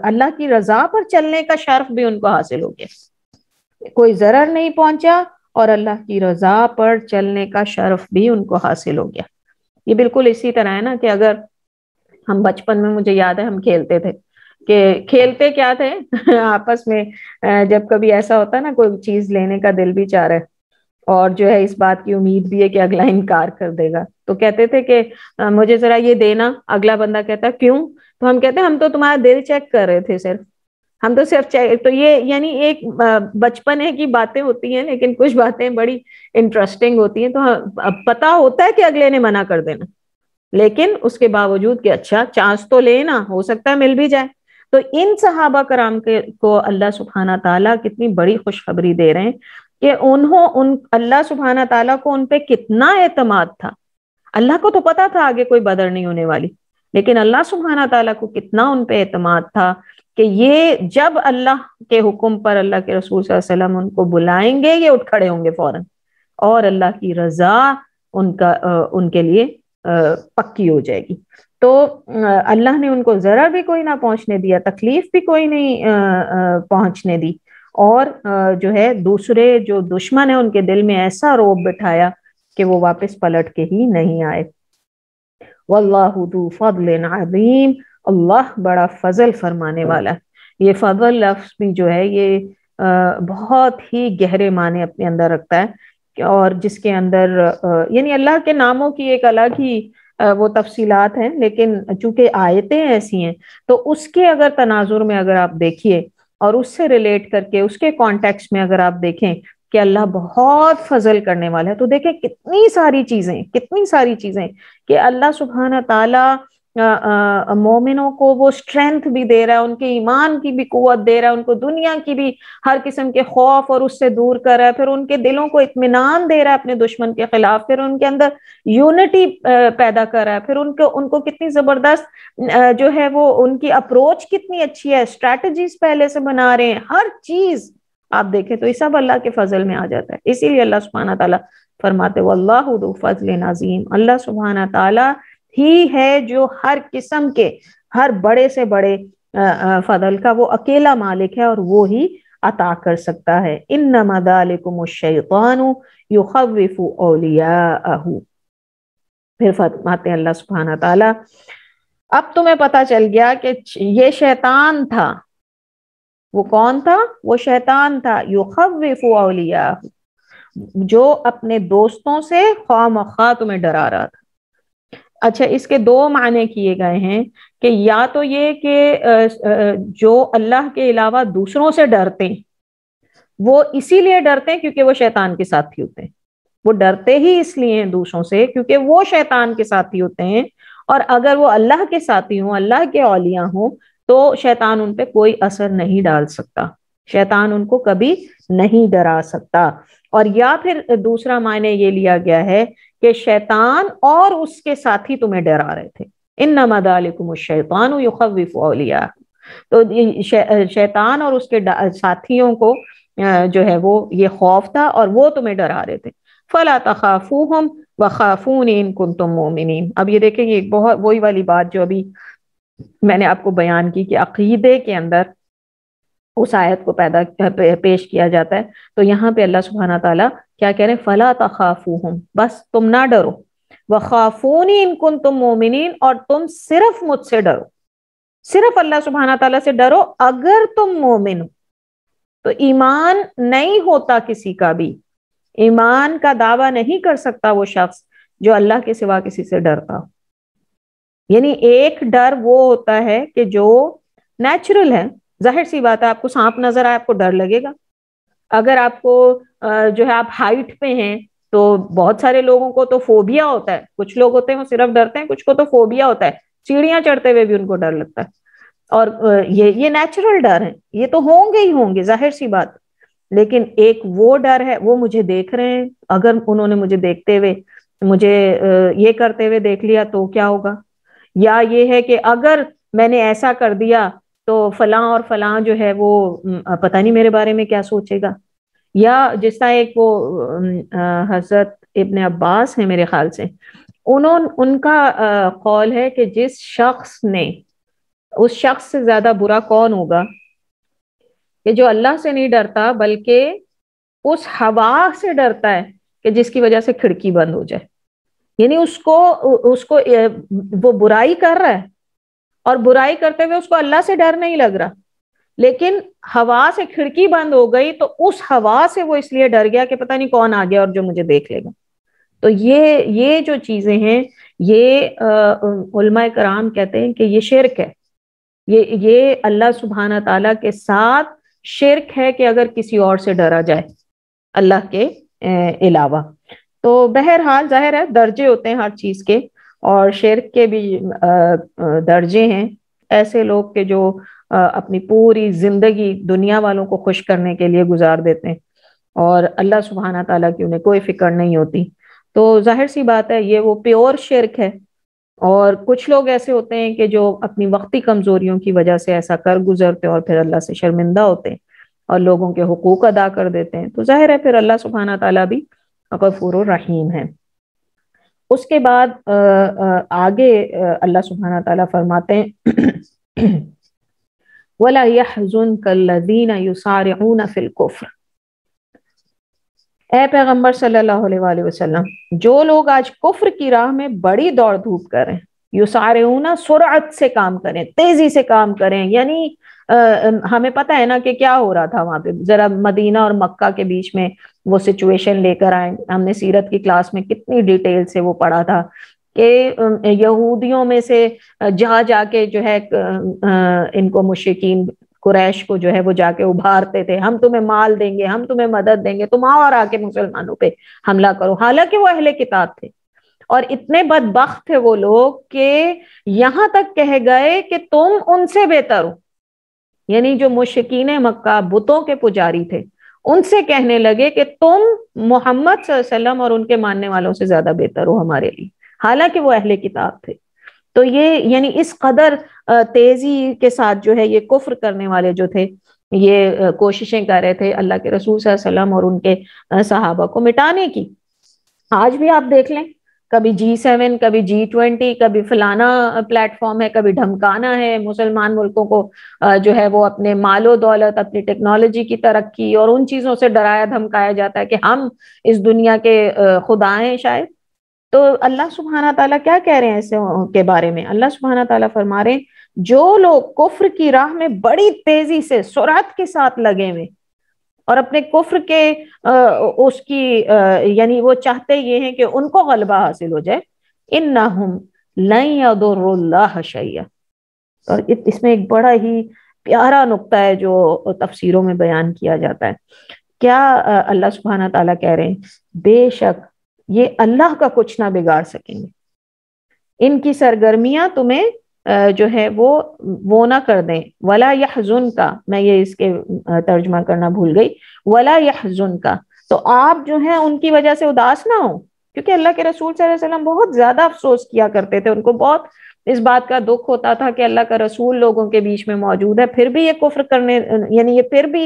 اللہ کی رضا پر چلنے کا شرف بھی ان کو حاصل ہو گیا، کوئی ضرر نہیں پہنچا، اور اللہ کی رضا پر چلنے کا شرف بھی ان کو حاصل ہو گیا۔ یہ بالکل اسی طرح ہے نا کہ اگر ہم بچپن میں، مجھے یاد ہے ہم کھیلتے تھے، کہ کھیلتے کیا تھے آپس میں، جب کبھی ایسا ہوتا ہے نا کوئی چیز لینے کا دل بھی چاہ رہا ہے اور جو ہے اس بات کی امید بھی ہے کہ اگلا انکار کر دے گا، تو کہتے تھے کہ مجھے ذرا یہ دینا، اگلا بندہ کہتا کیوں؟ تو ہم کہتے ہیں ہم تو تمہارا دل چیک کر رہے تھے، صرف ہم تو صرف تو یہ یعنی ایک بچپنے کی باتیں ہوتی ہیں، لیکن کچھ باتیں بڑی انٹرسٹنگ ہوتی ہیں، تو پتا ہوتا ہے کہ اگلے نے منع کر دینا، لیکن اس کے باوجود کہ اچھا چانس تو لینا، ہو سکتا ہے مل بھی جائے۔ تو ان صحابہ کرام کو اللہ سبحانہ تعالیٰ کتنی بڑی خوشخبری دے رہے ہیں کہ اللہ سبحانہ تعالیٰ کو ان پہ کتنا اعتماد تھا۔ اللہ کو تو پتا تھا آگے کوئی بدر نہیں ہونے والی، لیکن اللہ سبحانہ تعالیٰ کو کتنا ان پہ اعتماد تھا کہ یہ جب اللہ کے حکم پر اللہ کے رسول صلی اللہ علیہ وسلم ان کو بلائیں گے، یہ اٹھ کھڑے ہوں گے فوراً، اور اللہ کی رضا ان کے لیے پکی ہو جائے گی۔ تو اللہ نے ان کو ضرر بھی کوئی نہ پہنچنے دیا، تکلیف بھی کوئی نہیں پہنچنے دی، اور جو ہے دوسرے جو دشمن ہیں ان کے دل میں ایسا روب بٹھایا کہ وہ واپس پلٹ کے ہی نہیں آئے۔ واللہ ذو فضل عظیم، اللہ بڑا فضل فرمانے والا ہے۔ یہ فضل لفظ بھی جو ہے یہ بہت ہی گہرے معنی اپنے اندر رکھتا ہے، اور جس کے اندر یعنی اللہ کے ناموں کی ایک الگ ہی وہ تفصیلات ہیں، لیکن چونکہ آیتیں ایسی ہیں تو اس کے اگر تناظر میں اگر آپ دیکھیے اور اس سے ریلیٹ کر کے اس کے کانٹیکسٹ میں اگر آپ دیکھیں کہ اللہ بہت فضل کرنے والا ہے، تو دیکھیں کتنی ساری چیزیں کہ اللہ سبحانہ تعالیٰ مومنوں کو وہ اسٹرینتھ بھی دے رہا ہے، ان کے ایمان کی بھی قوت دے رہا ہے، ان کو دنیا کی بھی ہر قسم کے خوف اور اس سے دور کر رہا ہے، پھر ان کے دلوں کو اطمینان دے رہا ہے اپنے دشمن کے خلاف، پھر ان کے اندر یونٹی پیدا کر رہا ہے، پھر ان کو کتنی زبردست جو ہے وہ ان کی اپروچ کتنی اچھی ہے، اسٹریٹجیز پہلے سے بنا رہے ہیں، ہر چیز آپ دیکھیں تو یہ سب اللہ کے فضل میں آ جاتا ہے۔ اسی لیے اللہ سبحانہ تعالیٰ فرماتے واللہ ذو فضل عظیم، اللہ سبحانہ تعالیٰ ہی ہے جو ہر قسم کے، ہر بڑے سے بڑے فضل کا وہ اکیلا مالک ہے، اور وہ ہی عطا کر سکتا ہے۔ انما ذالکم الشیطان یخوف اولیاءہ، پھر فرماتے ہیں اللہ سبحانہ تعالیٰ اب تمہیں پتا چل گیا کہ یہ شیطان تھا. وہ کون تھا؟ وہ شیطان تھا. یخوف اولیاء، جو اپنے دوستوں سے خواہ مخواہ تمہیں ڈرا رہا تھا. اچھا، اس کے دو معنی کیے گئے ہیں کہ یا تو یہ کہ جو اللہ کے علاوہ دوسروں سے ڈرتے ہیں وہ اسی لیے ڈرتے ہیں کیونکہ وہ شیطان کے ساتھی ہوتے ہیں. وہ ڈرتے ہی اس لیے ہیں دوسروں سے کیونکہ وہ شیطان کے ساتھی ہوتے ہیں، اور اگر وہ اللہ کے ساتھی ہوں، اللہ کے اولیاء ہوں، تو شیطان ان پہ کوئی اثر نہیں ڈال سکتا، شیطان ان کو کبھی نہیں ڈرا سکتا. اور یا پھر دوسرا معنی یہ لیا گیا ہے کہ شیطان اور اس کے ساتھی تمہیں ڈرا رہے تھے. انما ذالکم الشیطان یخوف اولیاء، تو شیطان اور اس کے ساتھیوں کو جو ہے وہ یہ خوف تھا اور وہ تمہیں ڈرا رہے تھے. فلا تخافوہم وخافون ان کنتم مؤمنین. اب یہ دیکھیں یہ بہت وہی والی بات جو ابھی میں نے آپ کو بیان کی کہ عقیدے کے اندر اس آیت کو پیش کیا جاتا ہے. تو یہاں پہ اللہ سبحانہ تعالیٰ کیا کہہ رہے ہیں؟ فلا تخافوہم، بس تم نہ ڈرو، وخافونی ان کنتم مؤمنین، اور تم صرف مجھ سے ڈرو، صرف اللہ سبحانہ تعالیٰ سے ڈرو اگر تم مومن ہو. تو ایمان نہیں ہوتا کسی کا بھی، ایمان کا دعویٰ نہیں کر سکتا وہ شخص جو اللہ کے سوا کسی سے ڈرتا ہو. یعنی ایک ڈر وہ ہوتا ہے کہ جو نیچرل ہے. ظاہر سی بات ہے، آپ کو سانپ نظر آئے آپ کو ڈر لگے گا. اگر آپ کو جو ہے آپ ہائٹ پہ ہیں تو بہت سارے لوگوں کو تو فوبیا ہوتا ہے، کچھ لوگ ہوتے ہیں وہ صرف ڈرتے ہیں، کچھ کو تو فوبیا ہوتا ہے، سیڑھیاں چڑھتے ہوئے بھی ان کو ڈر لگتا ہے. اور یہ نیچرل ڈر ہے، یہ تو ہوں گے ہی ہوں گے، ظاہر سی بات. لیکن ایک وہ ڈر ہے، وہ مجھے دیکھ رہے ہیں، اگر انہوں نے مجھے دیکھتے ہوئے مجھے یہ کرتے ہوئے دیکھ لیا تو کیا ہوگا؟ یا یہ ہے کہ اگر میں نے ایسا کر دیا تو فلاں اور فلاں جو ہے وہ پتہ نہیں میرے بارے میں کیا سوچے گا. یا جس طرح ایک وہ حضرت ابن عباس ہیں میرے خیال سے، ان کا قول ہے کہ جس شخص نے، اس شخص سے زیادہ برا کون ہوگا کہ جو اللہ سے نہیں ڈرتا بلکہ اس ہوا سے ڈرتا ہے کہ جس کی وجہ سے کھڑکی بند ہو جائے. یعنی اس کو وہ برائی کر رہا ہے اور برائی کرتے ہوئے اس کو اللہ سے ڈر نہیں لگ رہا، لیکن ہوا سے کھڑکی بند ہو گئی تو اس ہوا سے وہ اس لیے ڈر گیا کہ پتہ نہیں کون آ گیا اور جو مجھے دیکھ لے گا. تو یہ جو چیزیں ہیں یہ علماء کرام کہتے ہیں کہ یہ شرک ہے. یہ اللہ سبحانہ تعالیٰ کے ساتھ شرک ہے کہ اگر کسی اور سے ڈرا جائے اللہ کے علاوہ. تو بہرحال ظاہر ہے درجے ہوتے ہیں ہر چیز کے، اور شرک کے بھی درجے ہیں. ایسے لوگ کہ جو اپنی پوری زندگی دنیا والوں کو خوش کرنے کے لیے گزار دیتے ہیں اور اللہ سبحانہ تعالیٰ کی انہیں کوئی فکر نہیں ہوتی، تو ظاہر سی بات ہے یہ وہ پیور شرک ہے. اور کچھ لوگ ایسے ہوتے ہیں کہ جو اپنی وقتی کمزوریوں کی وجہ سے ایسا کر گزرتے ہیں اور پھر اللہ سے شرمندہ ہوتے ہیں اور لوگوں کے حقوق ادا کر دیتے ہیں. تو ظاہر ہے پھر اللہ سبحانہ تعالیٰ بھی غفور الرحیم ہے. اس کے بعد آگے اللہ سبحانہ تعالیٰ فرماتے ہیں وَلَا يَحْزُنْكَ الَّذِينَ يُسَارِعُونَ فِي الْكُفْرِ. اے پیغمبر صلی اللہ علیہ وآلہ وسلم، جو لوگ آج کفر کی راہ میں بڑی دوڑ دھوپ کریں، یسارعون سرعت سے کام کریں، تیزی سے کام کریں. یعنی ہمیں پتہ ہے نا کہ کیا ہو رہا تھا وہاں پہ. ذرا مدینہ اور مکہ کے بیچ میں وہ سچویشن لے کر آئیں. ہم نے سیرت کی کلاس میں کتنی ڈیٹیل سے وہ پڑھا تھا کہ یہودیوں میں سے جا کے جو ہے ان کو مشرکین قریش کو جو ہے وہ جا کے ابھارتے تھے، ہم تمہیں مال دیں گے، ہم تمہیں مدد دیں گے، تم آؤ اور آ کے مسلمانوں پہ حملہ کرو. حالانکہ وہ اہل کتاب تھے اور اتنے بدبخت تھے وہ لوگ کہ یہاں تک کہہ گئے کہ تم ان سے بہتر ہو. یعنی جو مشرکین مکہ بتوں کے پجاری تھے ان سے کہنے لگے کہ تم محمد صلی اللہ علیہ وسلم اور ان کے ماننے والوں سے زیادہ بہتر ہو ہمارے لیے، حالانکہ وہ اہل کتاب تھے. تو یہ یعنی اس قدر تیزی کے ساتھ جو ہے یہ کفر کرنے والے جو تھے یہ کوششیں کر رہے تھے اللہ کے رسول صلی اللہ علیہ وسلم اور ان کے صحابہ کو مٹانے کی. آج بھی آپ دیکھ لیں، کبھی G7، کبھی G20، کبھی فلانا پلیٹ فارم ہے، کبھی دھمکانا ہے مسلمان ملکوں کو جو ہے وہ اپنے مال و دولت، اپنی ٹیکنالوجی کی ترقی اور ان چیزوں سے ڈرایا دھمکایا جاتا ہے کہ ہم اس دنیا کے خدا ہیں شاید. تو اللہ سبحانہ تعالیٰ کیا کہہ رہے ہیں ایسے کے بارے میں؟ اللہ سبحانہ تعالیٰ فرما رہے ہیں جو لوگ کفر کی راہ میں بڑی تیزی سے سرعت کے ساتھ لگے ہوئے اور اپنے کفر کے اس کی یعنی وہ چاہتے یہ ہیں کہ ان کو غلبہ حاصل ہو جائے، انہم لن یضروا اللہ شیئا. اور اس میں ایک بڑا ہی پیارا نقطہ ہے جو تفسیروں میں بیان کیا جاتا ہے. کیا اللہ سبحانہ تعالیٰ کہہ رہے ہیں بے شک یہ اللہ کا کچھ نہ بگاڑ سکیں گے، ان کی سرگرمیاں تمہیں جو ہے وہ نہ کر دیں. ولا یحزنک، میں یہ اس کے ترجمہ کرنا بھول گئی، ولا یحزنک، تو آپ جو ہیں ان کی وجہ سے اداس نہ ہو، کیونکہ اللہ کے رسول صلی اللہ علیہ وسلم بہت زیادہ افسوس کیا کرتے تھے، ان کو بہت اس بات کا دکھ ہوتا تھا کہ اللہ کا رسول لوگوں کے بیچ میں موجود ہے، پھر بھی یہ کفر کرنے، یعنی یہ پھر بھی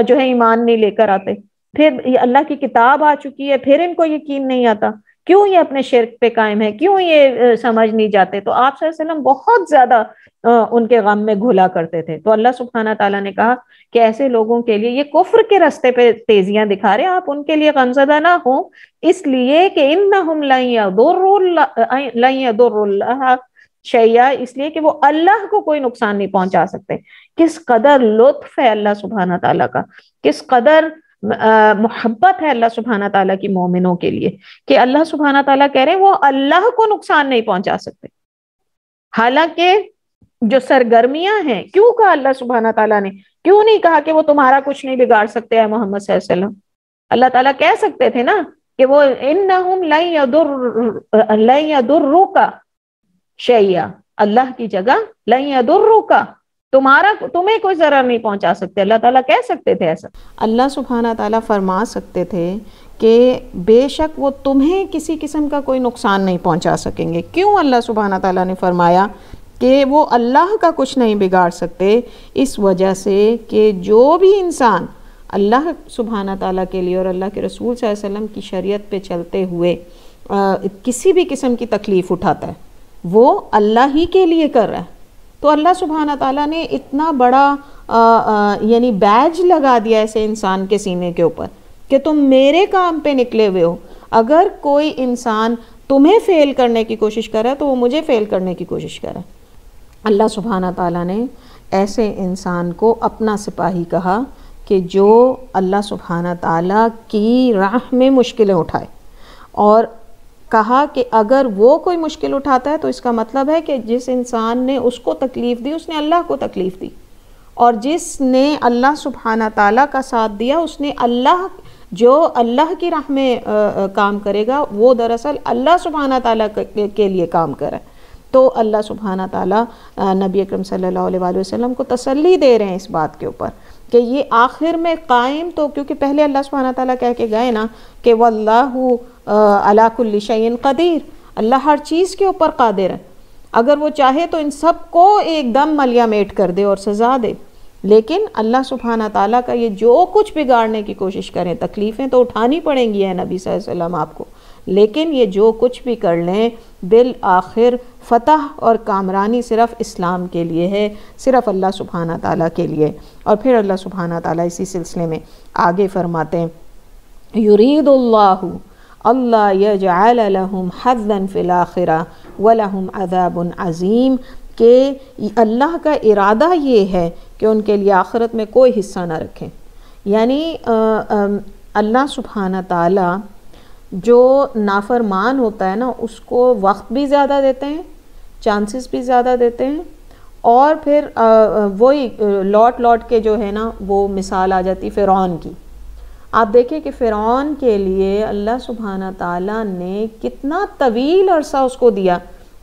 جو ہے ایمان نہیں لے کر آتے، پھر اللہ کی کتاب آ چکی ہے پھر ان کو یقین نہیں آتا، کیوں یہ اپنے شرک پہ قائم ہے، کیوں یہ سمجھ نہیں جاتے. تو آپ صلی اللہ علیہ وسلم بہت زیادہ ان کے غم میں گھلا کرتے تھے. تو اللہ سبحانہ تعالیٰ نے کہا کہ ایسے لوگوں کے لیے یہ کفر کے راستے پہ تیزیاں دکھا رہے ہیں، آپ ان کے لیے غمزدہ نہ ہوں، اس لیے کہ انہم لن یضروا اللہ شیئا، اس لیے کہ وہ اللہ کو کوئی نقصان نہیں پہنچا سکتے. کس قدر لطف ہے اللہ سبحانہ تعالیٰ کا، کس قدر محبت ہے اللہ سبحانہ تعالیٰ کی مومنوں کے لیے کہ اللہ سبحانہ تعالیٰ کہہ رہے ہیں وہ اللہ کو نقصان نہیں پہنچا سکتے. حالانکہ جو سرگرمیاں ہیں، کیوں کہا اللہ سبحانہ تعالیٰ نے، کیوں نہیں کہا کہ وہ تمہارا کچھ نہیں بگاڑ سکتے ہیں محمد صلی اللہ علیہ وسلم؟ اللہ تعالیٰ کہہ سکتے تھے نا کہ وہ انہم لن یضروک شیئا، اللہ کی جگہ لن یضروک، تمہیں کوئی ضرر نہیں پہنچا سکتے. اللہ تعالیٰ کہہ سکتے تھے ایسا. اللہ سبحانہ تعالیٰ فرما سکتے تھے کہ بے شک وہ تمہیں کسی قسم کا کوئی نقصان نہیں پہنچا سکیں گے. کیوں اللہ سبحانہ تعالیٰ نے فرمایا کہ وہ اللہ کا کچھ نہیں بگاڑ سکتے؟ اس وجہ سے کہ جو بھی انسان اللہ سبحانہ تعالیٰ کے لیے اور اللہ کے رسول صلی اللہ علیہ وسلم کی شریعت پہ چلتے ہوئے کسی بھی قسم کی تکلیف اٹھاتا ہے وہ اللہ ہی کے لیے کر رہا ہے. تو اللہ سبحانہ تعالیٰ نے اتنا بڑا یعنی بیج لگا دیا ایسے انسان کے سینے کے اوپر کہ تم میرے کام پہ نکلے ہوئے ہو. اگر کوئی انسان تمہیں فیل کرنے کی کوشش کر رہا ہے تو وہ مجھے فیل کرنے کی کوشش کر رہا ہے. اللہ سبحانہ تعالیٰ نے ایسے انسان کو اپنا سپاہی کہا کہ جو اللہ سبحانہ تعالیٰ کی راہ میں مشکلیں اٹھائے، اور کہا کہ اگر وہ کوئی مشکل اٹھاتا ہے تو اس کا مطلب ہے کہ جس انسان نے اس کو تکلیف دی اس نے اللہ کو تکلیف دی، اور جس نے اللہ سبحانہ تعالیٰ کا ساتھ دیا اس نے جو اللہ کی راہ میں کام کرے گا وہ دراصل اللہ سبحانہ تعالیٰ کے لیے کام کرے. تو اللہ سبحانہ تعالیٰ نبی اکرم صلی اللہ علیہ وآلہ وسلم کو تسلی دے رہے ہیں اس بات کے اوپر کہ یہ آخر میں قائم، تو کیونکہ پہلے اللہ سبحانہ تعالیٰ کہہ کے گئے نا کہ واللہ علی کل شیء قدیر، اللہ ہر چیز کے اوپر قادر ہے، اگر وہ چاہے تو ان سب کو ایک دم ملیا میٹ کر دے اور سزا دے. لیکن اللہ سبحانہ تعالیٰ کا یہ جو کچھ بگاڑنے کی کوشش کریں، تکلیفیں تو اٹھانی پڑیں گی نبی صلی اللہ علیہ وسلم آپ کو، لیکن یہ جو کچھ بھی کر لیں بالآخر فتح اور کامرانی صرف اسلام کے لیے ہے، صرف اللہ سبحانہ تعالیٰ کے لیے. اور پھر اللہ سبحانہ تعالیٰ اسی سلسلے میں آگے فرماتے ہیں یرید اللہ یجعل لہم حظا فی الآخرہ ولہم عذاب عظیم، کہ اللہ کا ارادہ یہ ہے کہ ان کے لیے آخرت میں کوئی حصہ نہ رکھیں. یعنی اللہ سبحانہ تعالیٰ جو نافرمان ہوتا ہے نا اس کو وقت بھی زیادہ دیتے ہیں، چانسز بھی زیادہ دیتے ہیں، اور پھر وہی لوٹ کے جو ہے نا وہ مثال آ جاتی فرعون کی. آپ دیکھیں کہ فرعون کے لیے اللہ سبحانہ تعالیٰ نے کتنا طویل عرصہ اس کو دیا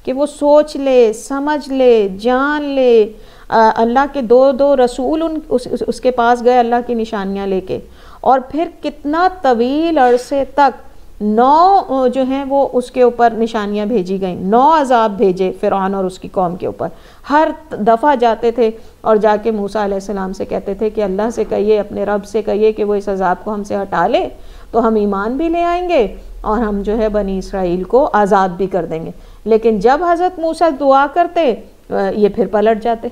کہ وہ سوچ لے، سمجھ لے، جان لے. اللہ کے دو رسول اس کے پاس گئے اللہ کی نشانیاں لے کے، اور پھر کتنا طویل عرصے تک 9 جو ہیں وہ اس کے اوپر نشانیاں بھیجی گئیں، 9 عذاب بھیجے فرعون اور اس کی قوم کے اوپر. ہر دفعہ جاتے تھے اور جا کے موسیٰ علیہ السلام سے کہتے تھے کہ اللہ سے کہیے، اپنے رب سے کہیے کہ وہ اس عذاب کو ہم سے ہٹا لے تو ہم ایمان بھی لے آئیں گے اور ہم جو ہے بنی اسرائیل کو آزاد بھی کر دیں گے. لیکن جب حضرت موسیٰ دعا کرتے یہ پھر پلٹ جاتے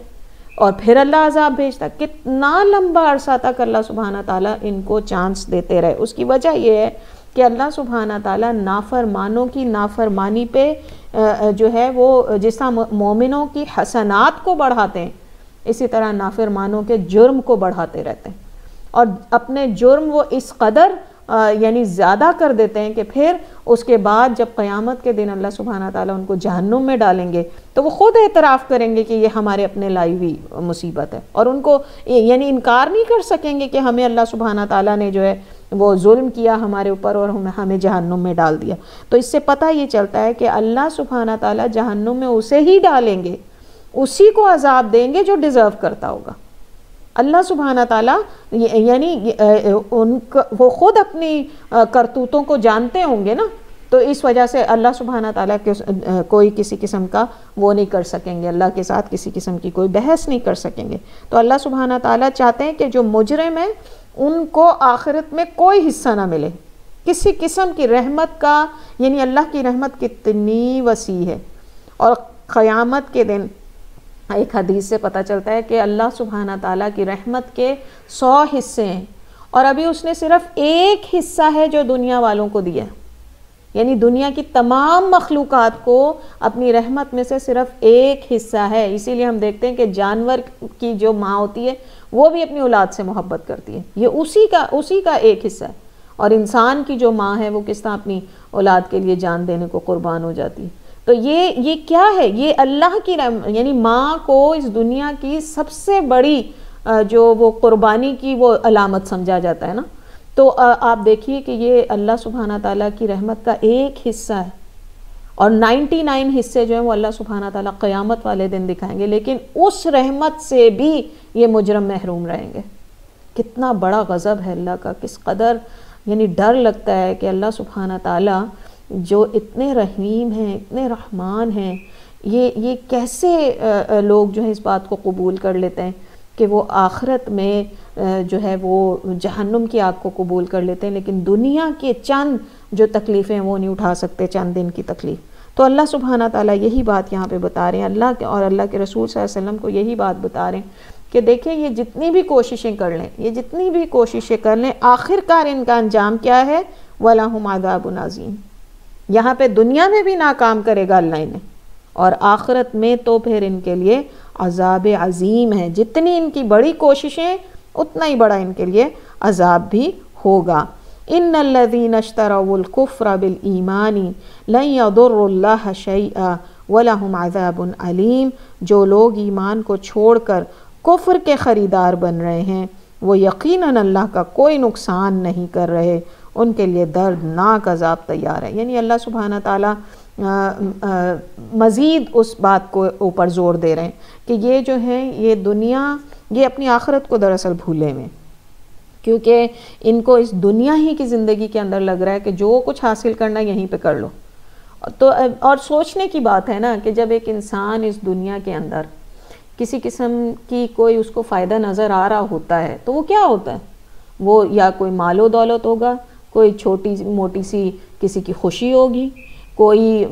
اور پھر اللہ عذاب بھیجتا. کتنا لمبا عرصہ تک اللہ سبحانہ تعالیٰ ان کو چانس دیتے رہے. اس کی وجہ یہ ہے کہ اللہ سبحانہ تعالیٰ نافرمانوں کی نافرمانی پہ جو ہے وہ جس طرح مومنوں کی حسنات کو بڑھاتے ہیں، اسی طرح نافرمانوں کے جرم کو بڑھاتے رہتے ہیں، اور اپنے جرم وہ اس قدر یعنی زیادہ کر دیتے ہیں کہ پھر اس کے بعد جب قیامت کے دن اللہ سبحانہ تعالیٰ ان کو جہنم میں ڈالیں گے تو وہ خود اعتراف کریں گے کہ یہ ہمارے اپنے لائی ہوئی مصیبت ہے، اور ان کو یعنی انکار نہیں کر سکیں گے کہ ہمیں اللہ سبحانہ تعالیٰ نے جو ہے وہ ظلم کیا ہمارے اوپر اور ہمیں جہنم میں ڈال دیا۔ تو اس سے پتہ یہ چلتا ہے کہ اللہ سبحانہ تعالیٰ جہنم میں اسے ہی ڈالیں گے، اسی کو عذاب دیں گے جو ڈیزرو کرتا ہوگا۔ اللہ سبحانہ تعالیٰ یعنی وہ خود اپنی کرتوتوں کو جانتے ہوں گے نا، تو اس وجہ سے اللہ سبحانہ تعالیٰ کوئی کسی قسم کا وہ نہیں کر سکیں گے، اللہ کے ساتھ کسی قسم کی کوئی بحث نہیں کر سکیں گے۔ تو اللہ سبحانہ تعالیٰ چاہتے ہیں کہ جو مجرم ہیں ان کو آخرت میں کوئی حصہ نہ ملے کسی قسم کی رحمت کا، یعنی اللہ کی رحمت کتنی وسیع ہے۔ اور قیامت کے دن ایک حدیث سے پتہ چلتا ہے کہ اللہ سبحانہ تعالیٰ کی رحمت کے 100 حصے ہیں، اور ابھی اس نے صرف ایک حصہ ہے جو دنیا والوں کو دیا، یعنی دنیا کی تمام مخلوقات کو اپنی رحمت میں سے صرف ایک حصہ ہے۔ اسی لیے ہم دیکھتے ہیں کہ جانور کی جو ماں ہوتی ہے وہ بھی اپنی اولاد سے محبت کرتی ہے، یہ اسی کا ایک حصہ ہے، اور انسان کی جو ماں ہے وہ کس طرح اپنی اولاد کے لیے جان دینے کو قربان ہو جاتی ہے۔ تو یہ کیا ہے؟ یہ اللہ کی یعنی ماں کو اس دنیا کی سب سے بڑی جو وہ قربانی کی وہ علامت سمجھا جاتا ہے نا۔ تو آپ دیکھیے کہ یہ اللہ سبحانہ تعالیٰ کی رحمت کا ایک حصہ ہے، اور 99 حصے جو ہیں وہ اللہ سبحانہ تعالیٰ قیامت والے دن دکھائیں گے، لیکن اس رحمت سے بھی یہ مجرم محروم رہیں گے۔ کتنا بڑا غضب ہے اللہ کا، کس قدر یعنی ڈر لگتا ہے کہ اللہ سبحانہ تعالیٰ جو اتنے رحیم ہیں، اتنے رحمان ہیں، یہ کیسے لوگ جو ہیں اس بات کو قبول کر لیتے ہیں کہ وہ آخرت میں جو ہے وہ جہنم کی آگ کو قبول کر لیتے ہیں، لیکن دنیا کے چند جو تکلیفیں وہ نہیں اٹھا سکتے، چند دن کی تکلیف۔ تو اللہ سبحانہ تعالیٰ یہی بات یہاں پہ بتا رہے ہیں، اللہ کے اور اللہ کے رسول صلی اللہ علیہ وسلم کو یہی بات بتا رہے ہیں کہ دیکھیں یہ جتنی بھی کوششیں کر لیں، یہ جتنی بھی کوششیں کر لیں، آخر کار ان کا انجام کیا ہے؟ وَلَهُمْ عَذَابٌ عَظِيمٌ۔ یہاں پہ دنیا میں بھی ناکام کرے گا اللہ انہیں، اور آخرت میں تو پھر ان کے لیے عذاب عظیم ہے، جتنی ان کی بڑی کوششیں اتنا ہی بڑا ان کے لیے عذاب بھی ہوگا۔ ان الذین اشتروا الکفر بالایمان لن یضروا اللہ شیئا ولہم عذاب علیم۔ جو لوگ ایمان کو چھوڑ کر کفر کے خریدار بن رہے ہیں وہ یقیناً اللہ کا کوئی نقصان نہیں کر رہے، ان کے لیے دردناک عذاب تیار ہے۔ یعنی اللہ سبحانہ تعالیٰ مزید اس بات کو اوپر زور دے رہے ہیں کہ یہ جو ہیں یہ دنیا، یہ اپنی آخرت کو دراصل بھولے ہوئے، کیونکہ ان کو اس دنیا ہی کی زندگی کے اندر لگ رہا ہے کہ جو کچھ حاصل کرنا یہیں پہ کر لو۔ تو اور سوچنے کی بات ہے نا کہ جب ایک انسان اس دنیا کے اندر کسی قسم کی کوئی اس کو فائدہ نظر آ رہا ہوتا ہے تو وہ کیا ہوتا ہے؟ وہ یا کوئی مال و دولت ہوگا، کوئی چھوٹی موٹی سی کسی کی خوشی ہوگی، کوئی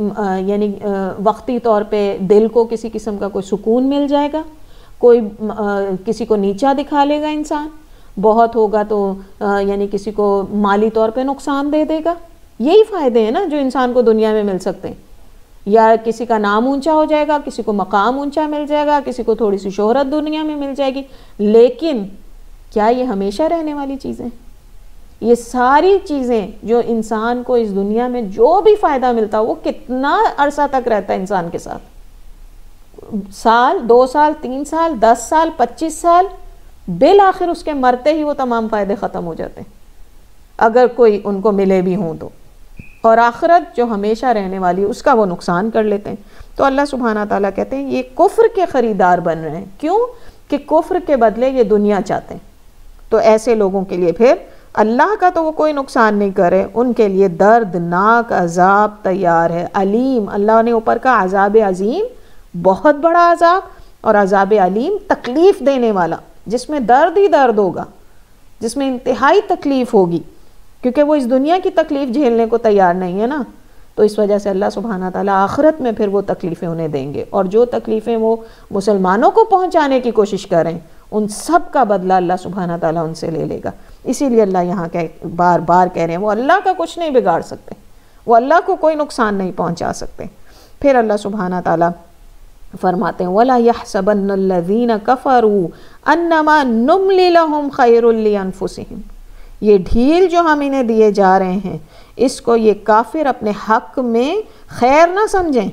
یعنی وقتی طور پہ دل کو کسی قسم کا کوئی سکون مل جائے گا، کوئی کسی کو نیچا دکھا لے گا انسان، بہت ہوگا تو یعنی کسی کو مالی طور پہ نقصان دے دے گا۔ یہی فائدے ہیں نا جو انسان کو دنیا میں مل سکتے ہیں، یا کسی کا نام اونچا ہو جائے گا، کسی کو مقام اونچا مل جائے گا، کسی کو تھوڑی سی شہرت دنیا میں مل جائے گی، لیکن کیا یہ ہمیشہ رہنے والی چیزیں؟ یہ ساری چیزیں جو انسان کو اس دنیا میں جو بھی فائدہ ملتا وہ کتنا عرصہ تک رہتا ہے انسان کے ساتھ؟ سال، 2 سال، 3 سال، 10 سال، 25 سال، بالآخر اس کے مرتے ہی وہ تمام فائدے ختم ہو جاتے ہیں اگر کوئی ان کو ملے بھی ہوں تو، اور آخرت جو ہمیشہ رہنے والی اس کا وہ نقصان کر لیتے ہیں۔ تو اللہ سبحانہ تعالیٰ کہتے ہیں یہ کفر کے خریدار بن رہے ہیں، کیوں کہ کفر کے بدلے یہ دنیا چاہتے ہیں۔ تو ایسے لوگوں کے لیے پھر اللہ کا تو وہ کوئی نقصان نہیں کرے، ان کے لیے دردناک عذاب تیار ہے، علیم، اللہ نے اوپر کا عذاب عظیم، بہت بڑا عذاب، اور عذاب علیم تکلیف دینے والا، جس میں درد ہی درد ہوگا، جس میں انتہائی تکلیف ہوگی، کیونکہ وہ اس دنیا کی تکلیف جھیلنے کو تیار نہیں ہے نا۔ تو اس وجہ سے اللہ سبحانہ تعالیٰ آخرت میں پھر وہ تکلیفیں انہیں دیں گے، اور جو تکلیفیں وہ مسلمانوں کو پہنچانے کی کوشش کریں ان سب کا بدلہ اللہ سبحانہ تعالیٰ ان سے لے لے گا۔ اسی لیے اللہ یہاں کہ بار بار کہہ رہے ہیں وہ اللہ کا کچھ نہیں بگاڑ سکتے، وہ اللہ کو کوئی نقصان نہیں پہنچا سکتے۔ پھر اللہ سبحانہ تعالیٰ فرماتے ہیں وَلَا يَحْسَبَنَّ الَّذِينَ كَفَرُوا أَنَّمَا نُمْلِي لَهُمْ خَيْرٌ لِأَنفُسِهِمْ، یہ ڈھیل جو ہم انہیں دیے جا رہے ہیں اس کو یہ کافر اپنے حق میں خیر نہ سمجھیں،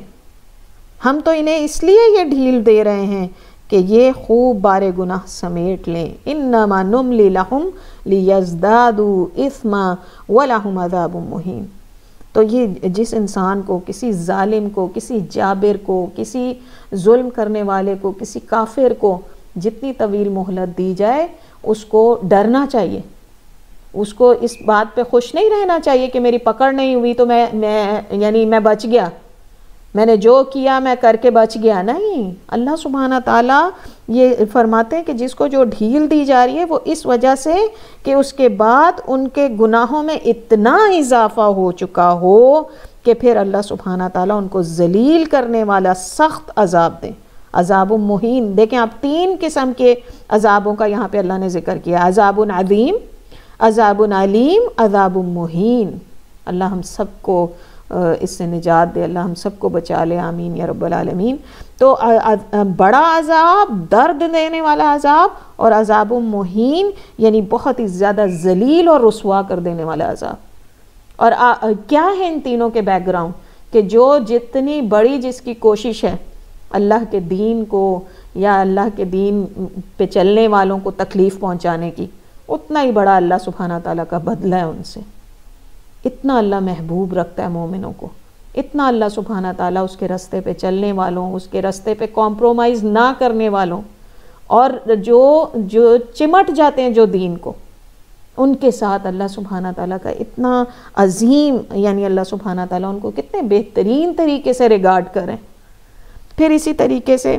ہم تو انہیں اس لیے یہ ڈھیل دے رہے ہیں کہ یہ خوب بارے گناہ سمیٹ لیں۔ إِنَّمَا نُمْلِي لَهُمْ لِيَزْدَادُوا إِثْمًا وَلَهُمْ عَذَابٌ مُّهِينٌ۔ تو یہ جس انسان کو، کسی ظالم کو، کسی جابر کو، کسی ظلم کرنے والے کو، کسی کافر کو جتنی طویل مہلت دی جائے اس کو ڈرنا چاہیے، اس کو اس بات پہ خوش نہیں رہنا چاہیے کہ میری پکڑ نہیں ہوئی تو میں بچ گیا، میں نے جو کیا میں کر کے بچ گیا۔ نہیں، اللہ سبحانہ تعالیٰ یہ فرماتے ہیں کہ جس کو جو ڈھیل دی جا رہی ہے وہ اس وجہ سے کہ اس کے بعد ان کے گناہوں میں اتنا اضافہ ہو چکا ہو کہ پھر اللہ سبحانہ تعالیٰ ان کو ذلیل کرنے والا سخت عذاب دیں، عذاب مہین۔ دیکھیں آپ 3 قسم کے عذابوں کا یہاں پہ اللہ نے ذکر کیا، عذاب عظیم، عذاب علیم، عذاب مہین۔ اللہ ہم سب کو اس سے نجات دے، اللہ ہم سب کو بچا لے، آمین یا رب العالمین۔ تو بڑا عذاب، درد دینے والا عذاب، اور عذاب مہین یعنی بہت ہی زیادہ ذلیل اور رسوا کر دینے والا عذاب۔ اور کیا ہے ان تینوں کے بیک گراؤنڈ کہ جو جتنی بڑی جس کی کوشش ہے اللہ کے دین کو یا اللہ کے دین پہ چلنے والوں کو تکلیف پہنچانے کی، اتنا ہی بڑا اللہ سبحانہ تعالیٰ کا بدلہ ہے ان سے۔ اتنا اللہ محبوب رکھتا ہے مومنوں کو، اتنا اللہ سبحانہ تعالیٰ اس کے رستے پہ چلنے والوں، اس کے رستے پہ کمپرومائز نہ کرنے والوں، اور جو چمٹ جاتے ہیں جو دین کو، ان کے ساتھ اللہ سبحانہ تعالیٰ کا اتنا عظیم، یعنی اللہ سبحانہ تعالیٰ ان کو کتنے بہترین طریقے سے ریگارڈ کریں۔ پھر اسی طریقے سے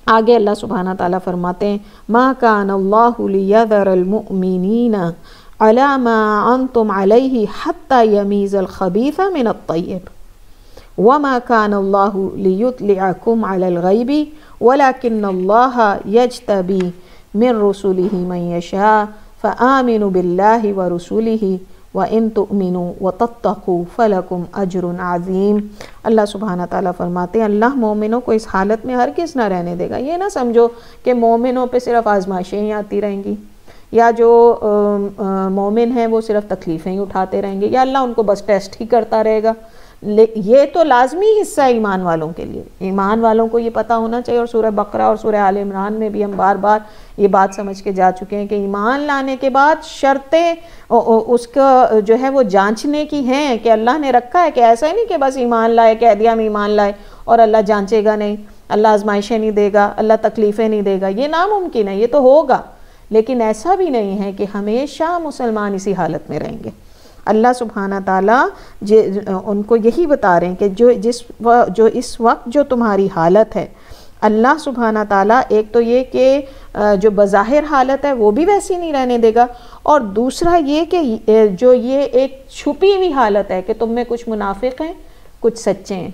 آگے اللہ سبحانہ تعالیٰ فرماتے ہیں مَا كَانَ اللَّهُ لِيَذَرَ الْمُؤْمِنِينَ عَلَى مَا أَنْتُمْ عَلَيْهِ حَتَّى يَمِيزَ الْخَبِيثَ مِنَ الطَّيِّبِ وَمَا كَانَ اللَّهُ لِيُطْلِعَكُمْ عَلَى الْغَيْبِ وَلَكِنَّ اللَّهَ يَجْتَبِي مِنْ رُسُلِهِ مَنْ يَشَاءُ فَآمِنُوا بِاللَّهِ وَرُسُلِهِ وَإِن تُؤْمِنُوا وَتَتَّقُوا فَلَكُمْ أَجْرٌ عَظِيمٌ۔ اللہ سبحانہ تعالیٰ فرماتے ہیں اللہ مومنوں کو اس حالت میں ہرگز نہ رہنے دے گا۔ یہ نہ سمجھو کہ مومنوں پہ صرف آزمائشیں ہی آتی رہیں گی، یا جو مومن ہیں وہ صرف تکلیفیں ہی اٹھاتے رہیں گے، یا اللہ ان کو بس ٹیسٹ ہی کرتا رہے گا۔ یہ تو لازمی حصہ ہے ایمان والوں کے لیے، ایمان والوں کو یہ پتہ ہونا چاہیے۔ اور سورہ بقرہ اور سورہ آل عمران میں بھی ہم بار بار یہ بات سمجھ کے جا چکے ہیں کہ ایمان لانے کے بعد شرطیں اس کا جو ہے وہ جانچنے کی ہیں کہ اللہ نے رکھا ہے، کہ ایسا ہی نہیں کہ بس ایمان لائے، کہہ دیا ہم ایمان لائے اور اللہ جانچے گا نہیں، اللہ آزمائشیں نہیں دے گا، اللہ تکلیفیں نہیں دے گا۔ یہ ناممکن ہے، یہ تو ہوگا، لیکن ایسا بھی نہیں ہے کہ ہمیشہ مسلمان اسی حالت میں رہیں گے۔ اللہ سبحانہ تعالیٰ ان کو یہی بتا رہے ہیں کہ جو اس وقت جو تمہاری حالت ہے، اللہ سبحانہ تعالیٰ ایک تو یہ کہ جو بظاہر حالت ہے وہ بھی ویسی نہیں رہنے دے گا، اور دوسرا یہ کہ جو یہ ایک چھپی ہوئی حالت ہے کہ تم میں کچھ منافق ہیں، کچھ سچے ہیں،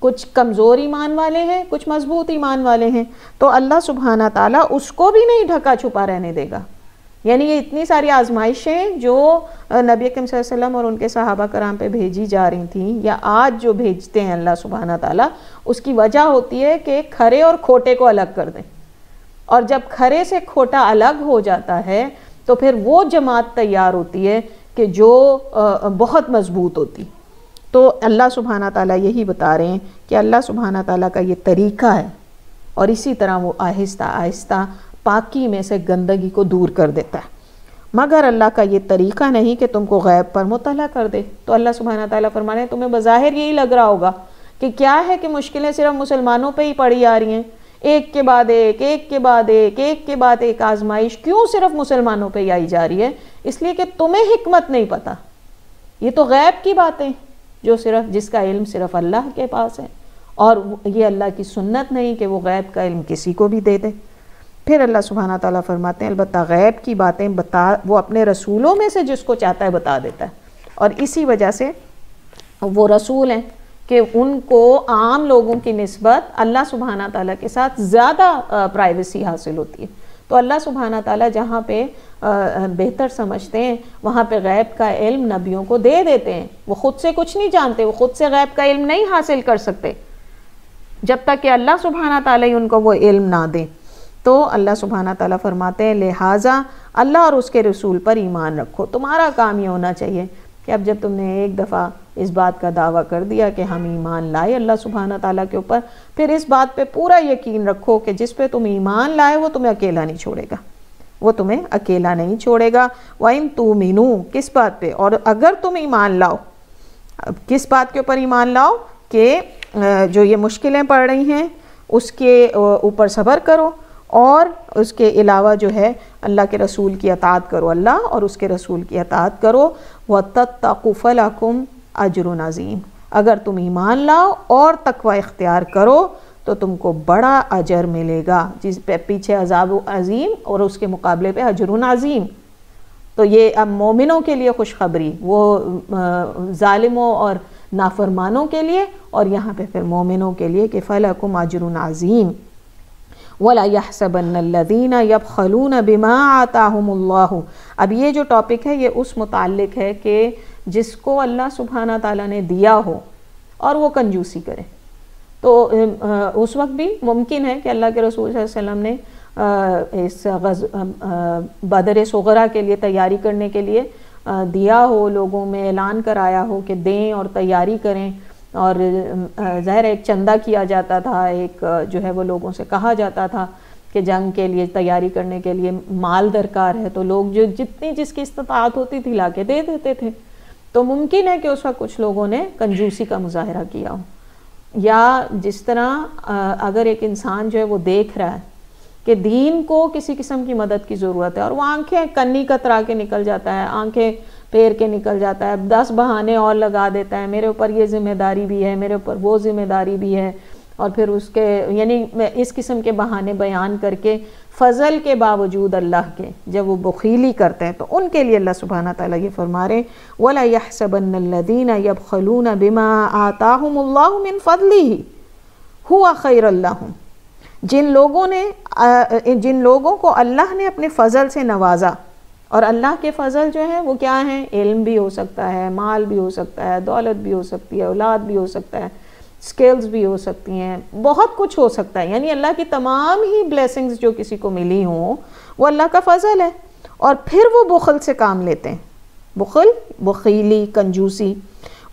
کچھ کمزور ایمان والے ہیں، کچھ مضبوط ایمان والے ہیں، تو اللہ سبحانہ تعالیٰ اس کو بھی نہیں ڈھکا چھپا رہنے دے گا۔ یعنی یہ اتنی ساری آزمائشیں جو نبی اکرم صلی اللہ علیہ وسلم اور ان کے صحابہ کرام پہ بھیجی جا رہی تھیں، یا آج جو بھیجتے ہیں اللہ سبحانہ تعالیٰ، اس کی وجہ ہوتی ہے کہ کھرے اور کھوٹے کو الگ کر دیں، اور جب کھرے سے کھوٹا الگ ہو جاتا ہے تو پھر وہ جماعت تیار ہوتی ہے کہ جو بہت مضبوط ہوتی۔ تو اللہ سبحانہ تعالیٰ یہی بتا رہے ہیں کہ اللہ سبحانہ تعالیٰ کا یہ طریقہ ہے، اور اسی طرح وہ آہستہ آہستہ پاکی میں سے گندگی کو دور کر دیتا ہے، مگر اللہ کا یہ طریقہ نہیں کہ تم کو غیب پر مطلع کر دے۔ تو اللہ سبحانہ تعالیٰ فرما رہے ہیں تمہیں بظاہر یہی لگ رہا ہوگا کہ کیا ہے کہ مشکلیں صرف مسلمانوں پہ ہی پڑی آ رہی ہیں، ایک کے بعد ایک، ایک کے بعد ایک، ایک کے بعد ایک آزمائش کیوں صرف مسلمانوں پہ ہی آئی جا رہی ہے؟ اس لیے کہ تمہیں حکمت نہیں پتہ، یہ تو غیب کی باتیں جو صرف جس کا علم صرف اللہ کے پاس ہے، اور یہ اللہ کی سنت نہیں کہ وہ غیب کا علم کسی کو بھی دے دے۔ پھر اللہ سبحانہ تعالیٰ فرماتے ہیں البتہ غیب کی باتیں وہ اپنے رسولوں میں سے جس کو چاہتا ہے بتا دیتا ہے، اور اسی وجہ سے وہ رسول ہیں کہ ان کو عام لوگوں کی نسبت اللہ سبحانہ تعالیٰ کے ساتھ زیادہ پرائیویسی حاصل ہوتی ہے۔ تو اللہ سبحانہ تعالیٰ جہاں پہ بہتر سمجھتے ہیں وہاں پہ غیب کا علم نبیوں کو دے دیتے ہیں. وہ خود سے کچھ نہیں جانتے, وہ خود سے غیب کا علم نہیں حاصل کر سکتے جب تک کہ اللہ سبحانہ تعالیٰ ان کو وہ علم نہ دیں. تو اللہ سبحانہ تعالیٰ فرماتے ہیں لہٰذا اللہ اور اس کے رسول پر ایمان رکھو. تمہارا کام یہ ہونا چاہیے کہ اب جب تم نے ایک دفعہ اس بات کا دعویٰ کر دیا کہ ہم ایمان لائے اللہ سبحانہ تعالیٰ کے اوپر, پھر اس بات پہ پورا یقین رکھو کہ جس پہ تم ایمان لائے وہ تمہیں اکیلا نہیں چھوڑے گا, وہ تمہیں اکیلا نہیں چھوڑے گا. وَإِن تُؤْمِنُوا, کس بات پہ, اور اگر تم ایمان لاؤ, کس بات کے اوپر ایمان لاؤ کہ جو یہ مشکلیں پڑ رہی ہیں اس کے اوپر صبر کرو, اور اس کے علاوہ جو ہے اللہ کے رسول کی اطاعت کرو, اللہ اور اس کے رسول کی اطاعت کرو. وَتَتَّقُوا فَلَكُمْ أَجْرٌ عَظِيمٌ, اگر تم ایمان لاؤ اور تقوی اختیار کرو تو تم کو بڑا اجر ملے گا, جس پہ پیچھے عذاب عظیم اور اس کے مقابلے پہ اجر عظیم. تو یہ اب مومنوں کے لیے خوشخبری, وہ ظالموں اور نافرمانوں کے لیے, اور یہاں پہ پھر مومنوں کے لیے کہ فَلَكُمْ أَجْرٌ عَظِيمٌ. وَلَا يَحْسَبَنَّ الَّذِينَ يَبْخَلُونَ بِمَا آتَاهُمُ اللَّهُ. اب یہ جو ٹاپک ہے یہ اس متعلق ہے کہ جس کو اللہ سبحانہ تعالیٰ نے دیا ہو اور وہ کنجوسی کرے. تو اس وقت بھی ممکن ہے کہ اللہ کے رسول صلی اللہ علیہ وسلم نے اس بدر صغرا کے لیے تیاری کرنے کے لیے دیا ہو, لوگوں میں اعلان کرایا ہو کہ دیں اور تیاری کریں, اور ظاہر ایک چندہ کیا جاتا تھا, ایک جو ہے وہ لوگوں سے کہا جاتا تھا کہ جنگ کے لیے تیاری کرنے کے لیے مال درکار ہے, تو لوگ جو جتنی جس کی استطاعت ہوتی تھی لا کے دے دیتے تھے. تو ممکن ہے کہ اس وقت کچھ لوگوں نے کنجوسی کا مظاہرہ کیا ہو, یا جس طرح اگر ایک انسان جو ہے وہ دیکھ رہا ہے کہ دین کو کسی قسم کی مدد کی ضرورت ہے اور وہ آنکھیں کنی کترا کے نکل جاتا ہے, آنکھیں پھیر کے نکل جاتا ہے, 10 بہانے اور لگا دیتا ہے, میرے اوپر یہ ذمہ داری بھی ہے, میرے اوپر وہ ذمہ داری بھی ہے, اور پھر اس کے یعنی اس قسم کے بہانے بیان کر کے فضل کے باوجود اللہ کے جب وہ بخیلی کرتے ہیں, تو ان کے لیے اللہ سبحانہ تعالیٰ یہ فرما رہے ہیں وَلَا يَحْسَبَنَّ الَّذِينَ يَبْخَلُونَ بِمَا آتَاهُمُ اللَّهُ مِنْ فَضْلِهِ هُوَ خَيْرٌ لَهُمْ. جن لوگوں کو اللہ نے اپنے فضل سے نوازا, اور اللہ کے فضل جو ہے وہ کیا ہیں, علم بھی ہو سکتا ہے, مال بھی ہو سکتا ہے, دولت بھی ہو سکتی ہے, اولاد بھی ہو سکتا ہے, سکلز بھی ہو سکتی ہیں, بہت کچھ ہو سکتا ہے. یعنی اللہ کی تمام ہی بلیسنگز جو کسی کو ملی ہوں وہ اللہ کا فضل ہے, اور پھر وہ بخل سے کام لیتے ہیں. بخیلی, کنجوسی,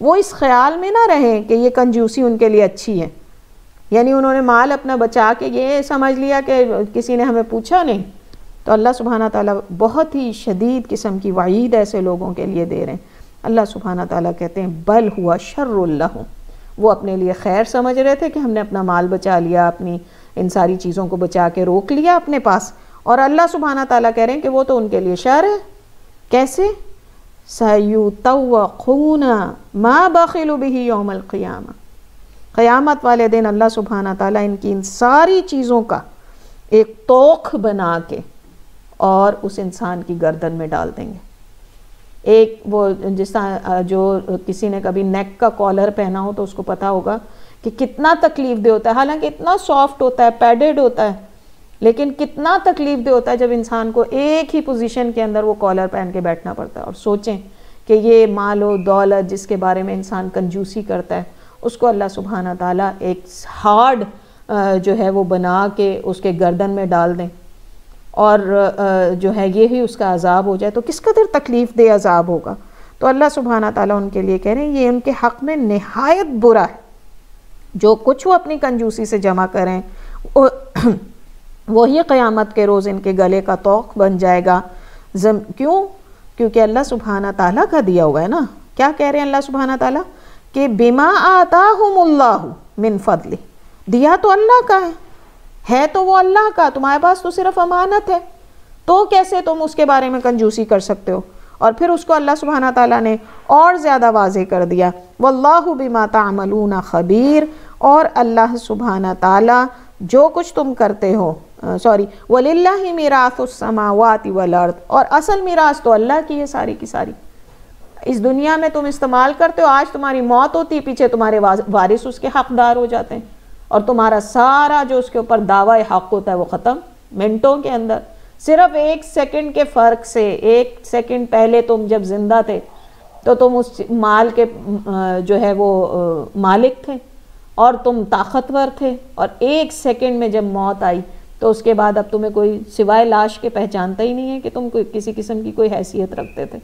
وہ اس خیال میں نہ رہیں کہ یہ کنجوسی ان کے لیے اچھی ہے. یعنی انہوں نے مال اپنا بچا کے یہ سمجھ لیا کہ کسی نے ہمیں پوچھا نہیں. تو اللہ سبحانہ تعالیٰ بہت ہی شدید قسم کی وعید ایسے لوگوں کے لیے دے رہے ہیں. اللہ سبحانہ تعالیٰ کہتے ہیں بل ہوا شر لہم, وہ اپنے لیے خیر سمجھ رہے تھے کہ ہم نے اپنا مال بچا لیا, اپنی ان ساری چیزوں کو بچا کے روک لیا اپنے پاس, اور اللہ سبحانہ تعالیٰ کہہ رہے ہیں کہ وہ تو ان کے لیے شر ہے. کیسے؟ سَيُطَوَّقُونَ مَا بَخِلُوا بِهِ يَوْمَ الْقِيَامَةِ, قیامت والے دن اللہ سبحانہ تعالیٰ ان کی ان ساری چیزوں کا ایک توق بنا کے اور اس انسان کی گردن میں ڈال دیں گے. ایک وہ جس طرح جو کسی نے کبھی نیک کا کالر پہنا ہو تو اس کو پتا ہوگا کہ کتنا تکلیف دہ ہوتا ہے, حالانکہ اتنا سافٹ ہوتا ہے, پیڈڈ ہوتا ہے, لیکن کتنا تکلیف دہ ہوتا ہے جب انسان کو ایک ہی پوزیشن کے اندر وہ کالر پہن کے بیٹھنا پڑتا ہے. اور سوچیں کہ یہ مال و دولت جس کے بارے میں انسان کنجوسی کرتا ہے, اس کو اللہ سبحانہ تعالیٰ ایک ہارڈ جو ہے وہ بنا کے اس کے گردن میں ڈال دیں, اور جو ہے یہی اس کا عذاب ہو جائے, تو کس قدر تکلیف دہ عذاب ہوگا. تو اللہ سبحانہ تعالیٰ ان کے لیے کہہ رہے ہیں یہ ان کے حق میں نہایت برا ہے. جو کچھ وہ اپنی کنجوسی سے جمع کریں وہی قیامت کے روز ان کے گلے کا طوق بن جائے گا. کیوں؟ کیونکہ اللہ سبحانہ تعالیٰ کا دیا ہوا ہے نا. کیا کہہ رہے ہیں اللہ سبحانہ تعالیٰ کہ بما آتاہم اللہ من فضلہ, دیا تو اللہ کا ہے تو وہ اللہ کا, تمہارے پاس تو صرف امانت ہے, تو کیسے تم اس کے بارے میں کنجوسی کر سکتے ہو. اور پھر اس کو اللہ سبحانہ تعالیٰ نے اور زیادہ واضح کر دیا واللہ بما تعملون خبیر, اور اللہ سبحانہ تعالیٰ جو کچھ تم کرتے ہو وَلِلَّهِ مِيرَاثُ السَّمَاوَاتِ وَالْأَرْضِ, اور اصل میراث تو اللہ کی ہے ساری کی ساری. اس دنیا میں تم استعمال کرتے ہو, آج تمہاری موت ہوتی ہے, پیچھے تمہارے وارث اس کے حقدار ہو جاتے ہیں, اور تمہارا سارا جو اس کے اوپر دعوی حق ہوتا ہے وہ ختم منٹوں کے اندر. صرف 1 سیکنڈ کے فرق سے، 1 سیکنڈ پہلے تم جب زندہ تھے تو تم اس مال کے جو ہے وہ مالک تھے اور تم طاقتور تھے، اور 1 سیکنڈ میں جب موت آئی تو اس کے بعد اب تمہیں کوئی سوائے لاش کے پہچانتا ہی نہیں ہے کہ تم کوئی کسی قسم کی کوئی حیثیت رکھتے تھے۔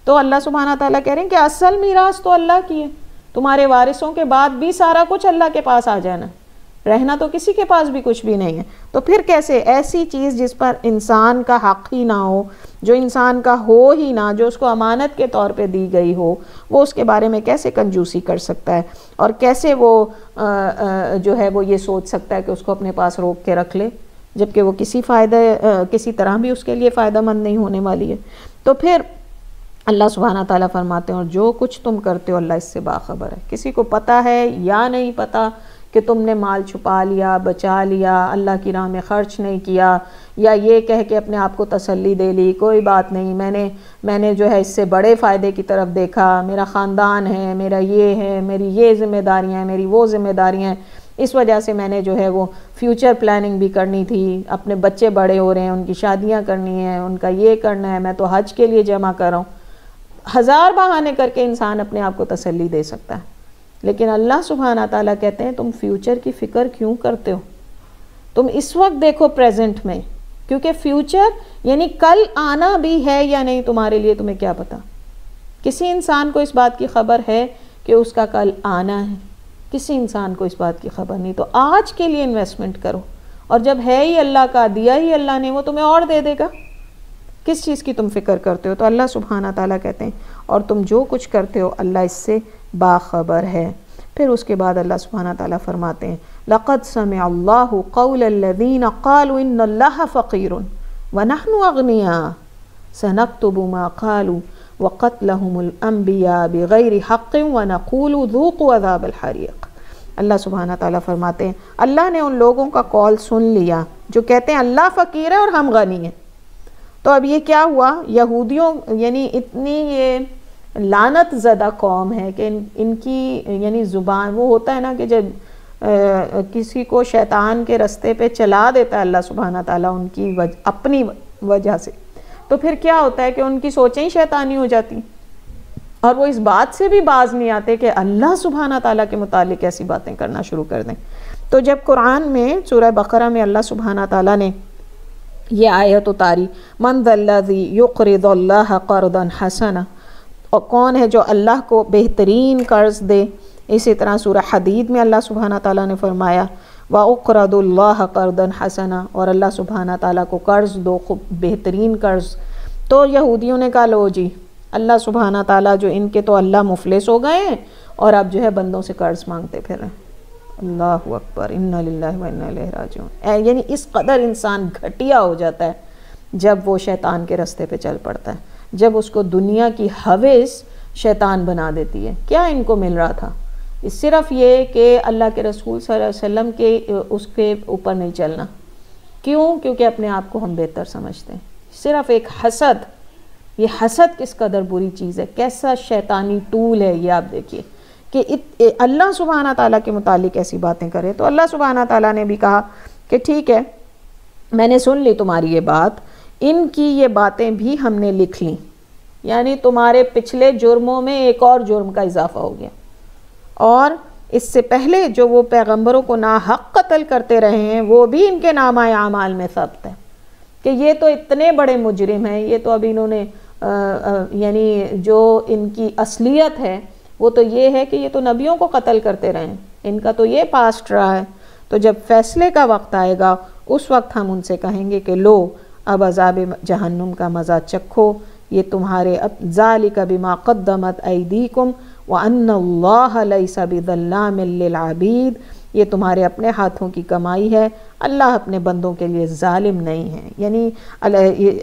تو اللہ سبحانہ تعالیٰ کہہ رہے ہیں کہ اصل میراث تو اللہ کی ہے، تمہارے وارثوں کے بعد بھی سارا کچھ اللہ کے پاس آ جانا، رہنا تو کسی کے پاس بھی کچھ بھی نہیں ہے۔ تو پھر کیسے ایسی چیز جس پر انسان کا حق ہی نہ ہو، جو انسان کا ہو ہی نہ، جو اس کو امانت کے طور پہ دی گئی ہو، وہ اس کے بارے میں کیسے کنجوسی کر سکتا ہے، اور کیسے وہ جو ہے وہ یہ سوچ سکتا ہے کہ اس کو اپنے پاس روک کے رکھ لے، جبکہ وہ کسی طرح بھی اس کے لیے فائدہ مند نہیں ہونے والی ہے۔ تو پھر اللہ سبحانہ تعالیٰ فرماتے ہیں اور جو کچھ تم کرتے ہو اللہ اس سے باخبر ہے۔ کسی کو پتہ ہے یا نہیں پتہ کہ تم نے مال چھپا لیا، بچا لیا، اللہ کی راہ میں خرچ نہیں کیا، یا یہ کہہ کے اپنے آپ کو تسلی دے لی کوئی بات نہیں، میں نے جو ہے اس سے بڑے فائدے کی طرف دیکھا، میرا خاندان ہے، میرا یہ ہے، میری یہ ذمہ داریاں ہیں، میری وہ ذمہ داریاں ہیں، اس وجہ سے میں نے جو ہے وہ فیوچر پلاننگ بھی کرنی تھی، اپنے بچے بڑے ہو رہے ہیں، ان کی شادیاں کرنی ہیں، ان کا یہ کرنا ہے، میں تو حج کے لیے جمع کر رہا ہوں۔ 1000 بہانے کر کے انسان اپنے آپ کو تسلی دے سکتا ہے، لیکن اللہ سبحانہ تعالیٰ کہتے ہیں تم فیوچر کی فکر کیوں کرتے ہو؟ تم اس وقت دیکھو پریزنٹ میں، کیونکہ فیوچر یعنی کل آنا بھی ہے یا نہیں تمہارے لیے تمہیں کیا پتا؟ کسی انسان کو اس بات کی خبر ہے کہ اس کا کل آنا ہے؟ کسی انسان کو اس بات کی خبر نہیں۔ تو آج کے لیے انویسٹمنٹ کرو، اور جب ہے ہی اللہ کا، دیا ہی اللہ نے، وہ تمہیں اور دے دے گا۔ کس چیز کی تم فکر کرتے ہو؟ تو اللہ سبحانہ تعالیٰ کہتے ہیں اور تم جو کچھ کرتے ہو اللہ اس سے باخبر ہے۔ پھر اس کے بعد اللہ سبحانہ تعالیٰ فرماتے ہیں لَقَدْ سَمِعَ اللَّهُ قَوْلَ الَّذِينَ قَالُوا إِنَّ اللَّهَ فَقِيرٌ وَنَحْنُ أَغْنِيَاءُ سَنَكْتُبُ مَا قَالُوا وَقَتْلَهُمُ الْأَنْبِيَاءَ بِغَيْرِ حَقٍّ وَنَقُولُ ذُوقُوا عَذَابَ الْحَرِيقِ۔ اللہ سبحانہ تعالیٰ فرماتے ہیں اللہ نے ان لوگوں کا قول سن لیا جو کہتے ہیں اللہ فقیر ہے اور ہم غنی ہیں۔ تو اب یہ کیا ہوا؟ یہودیوں یعنی اتنی یہ لعنت زدہ قوم ہے کہ ان کی یعنی زبان، وہ ہوتا ہے نا کہ جب کسی کو شیطان کے رستے پہ چلا دیتا ہے اللہ سبحانہ تعالیٰ ان کی اپنی وجہ سے، تو پھر کیا ہوتا ہے کہ ان کی سوچیں ہی شیطانی ہو جاتی، اور وہ اس بات سے بھی باز نہیں آتے کہ اللہ سبحانہ تعالیٰ کے متعلق ایسی باتیں کرنا شروع کر دیں۔ تو جب قرآن میں سورہ بقرہ میں اللہ سبحانہ تعالیٰ نے یہ آیت اتاری من ذا الذی یقرض اللہ قرضا حسنا، اور کون ہے جو اللہ کو بہترین قرض دے۔ اسی طرح سورہ حدید میں اللہ سبحانہ تعالیٰ نے فرمایا وَأُقْرَضُ اللَّهَ قَرْضًا حَسَنًا، اور اللہ سبحانہ تعالیٰ کو قرض دو، خوب بہترین قرض۔ تو یہودیوں نے کہا لو جی اللہ سبحانہ تعالیٰ جو ان کے تو اللہ مفلس ہو گئے ہیں اور اب جو ہے بندوں سے قرض مانگتے پھر رہے ہیں۔ اللہ اکبر، انا للہ و انا الیہ راجعون۔ یعنی اس قدر انسان گھٹیا ہو جاتا ہے جب وہ شیطان کے رستے پہ چل پڑتا ہے، جب اس کو دنیا کی ہوس شیطان بنا دیتی ہے۔ کیا ان کو مل رہا تھا؟ صرف یہ کہ اللہ کے رسول صلی اللہ علیہ وسلم کے اس کے اوپر نہیں چلنا۔ کیوں؟ کیونکہ اپنے آپ کو ہم بہتر سمجھتے ہیں۔ صرف ایک حسد، یہ حسد کس قدر بری چیز ہے، کیسا شیطانی ٹول ہے یہ آپ دیکھیے کہ اللہ سبحانہ تعالیٰ کے متعلق ایسی باتیں کرے۔ تو اللہ سبحانہ تعالیٰ نے بھی کہا کہ ٹھیک ہے میں نے سن لی تمہاری یہ بات، ان کی یہ باتیں بھی ہم نے لکھ لیں، یعنی تمہارے پچھلے جرموں میں ایک اور جرم کا اضافہ ہو گیا، اور اس سے پہلے جو وہ پیغمبروں کو ناحق قتل کرتے رہے ہیں وہ بھی ان کے نامہ اعمال میں ثبت ہے کہ یہ تو اتنے بڑے مجرم ہیں، یہ تو اب انہوں نے یعنی جو ان کی اصلیت ہے وہ تو یہ ہے کہ یہ تو نبیوں کو قتل کرتے رہے ہیں، ان کا تو یہ پاسٹ رہا ہے۔ تو جب فیصلے کا وقت آئے گا اس وقت ہم ان سے کہیں گے کہ لو اب عذاب جہنم کا مزہ چکھو، یہ تمہارے ذالک بما قدمت ایدیکم وَأَنَّ اللَّهَ لَيْسَ بِظَلَّامٍ لِّلْعَبِيدِ، یہ تمہارے اپنے ہاتھوں کی کمائی ہے، اللہ اپنے بندوں کے لیے ظالم نہیں ہے۔ یعنی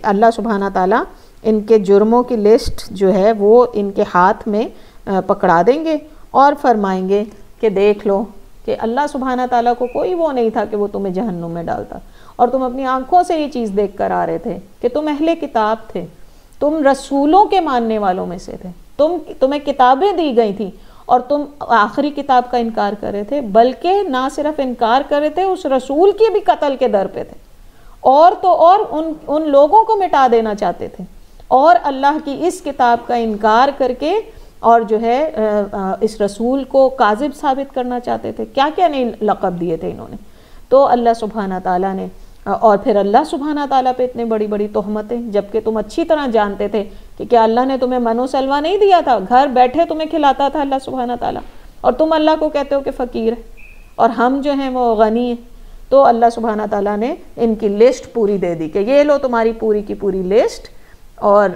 اللہ سبحانہ تعالیٰ ان کے جرموں کی لسٹ جو ہے وہ ان کے ہاتھ میں پکڑا دیں گے اور فرمائیں گے کہ دیکھ لو کہ اللہ سبحانہ تعالیٰ کو کوئی وہ نہیں تھا کہ وہ تمہیں جہنم میں ڈالتا، اور تم اپنی آنکھوں سے یہ چیز دیکھ کر آ رہے تھے کہ تم اہل کتاب تھے، تم رسولوں کے ماننے والوں میں سے تھے، تمہیں کتابیں دی گئی تھیں اور تم آخری کتاب کا انکار کر رہے تھے، بلکہ نہ صرف انکار کر رہے تھے، اس رسول کی بھی قتل کے در پہ تھے، اور تو اور ان لوگوں کو مٹا دینا چاہتے تھے، اور اللہ کی اس کتاب کا انکار کر کے اور جو ہے اس رسول کو کاذب ثابت کرنا چاہتے تھے. کیا کیا نہیں لقب دیے تھے انہوں نے. تو اللہ سبحانہ تعالیٰ نے، اور پھر اللہ سبحانہ تعالیٰ پہ اتنے بڑی بڑی تہمتیں، جبکہ تم اچھی طرح جانتے تھے کہ کیا اللہ نے تمہیں من و سلوہ نہیں دیا تھا، گھر بیٹھے تمہیں کھلاتا تھا اللہ سبحانہ تعالیٰ، اور تم اللہ کو کہتے ہو کہ فقیر ہے اور ہم جو ہیں وہ غنی ہیں. تو اللہ سبحانہ تعالیٰ نے ان کی لسٹ پوری دے دی کہ یہ لو تمہاری پوری کی پوری لسٹ، اور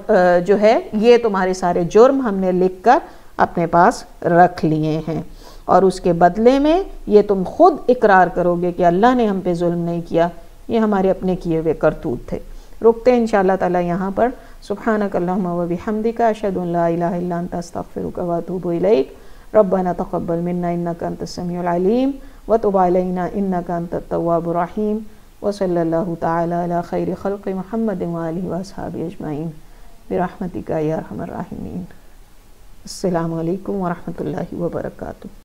جو ہے یہ تمہارے سارے جرم ہم نے لکھ کر اپنے پاس رکھ لیے ہیں، اور اس کے بدلے میں یہ تم خود اقرار کرو گے کہ اللہ نے ہم پہ ظلم نہیں کیا، یہ ہمارے اپنے کیے ہوئے کرتوت تھے. رکتے ہیں انشاءاللہ تعالیٰ یہاں پر. سبحانک اللہم و بحمدک، اشہد ان لا الہ الا انت، استغفرک و اتوب الیک. ربنا تقبل منا انک انت السمیع العلیم وتب علینا انک انت التواب الرحیم. وصلی اللہ تعالی علی خیر خلق محمد وآلہ واصحابہ اجمعین برحمتک یا ارحم الراحمین. السلام علیکم ورحمۃ اللہ وبرکاتہ.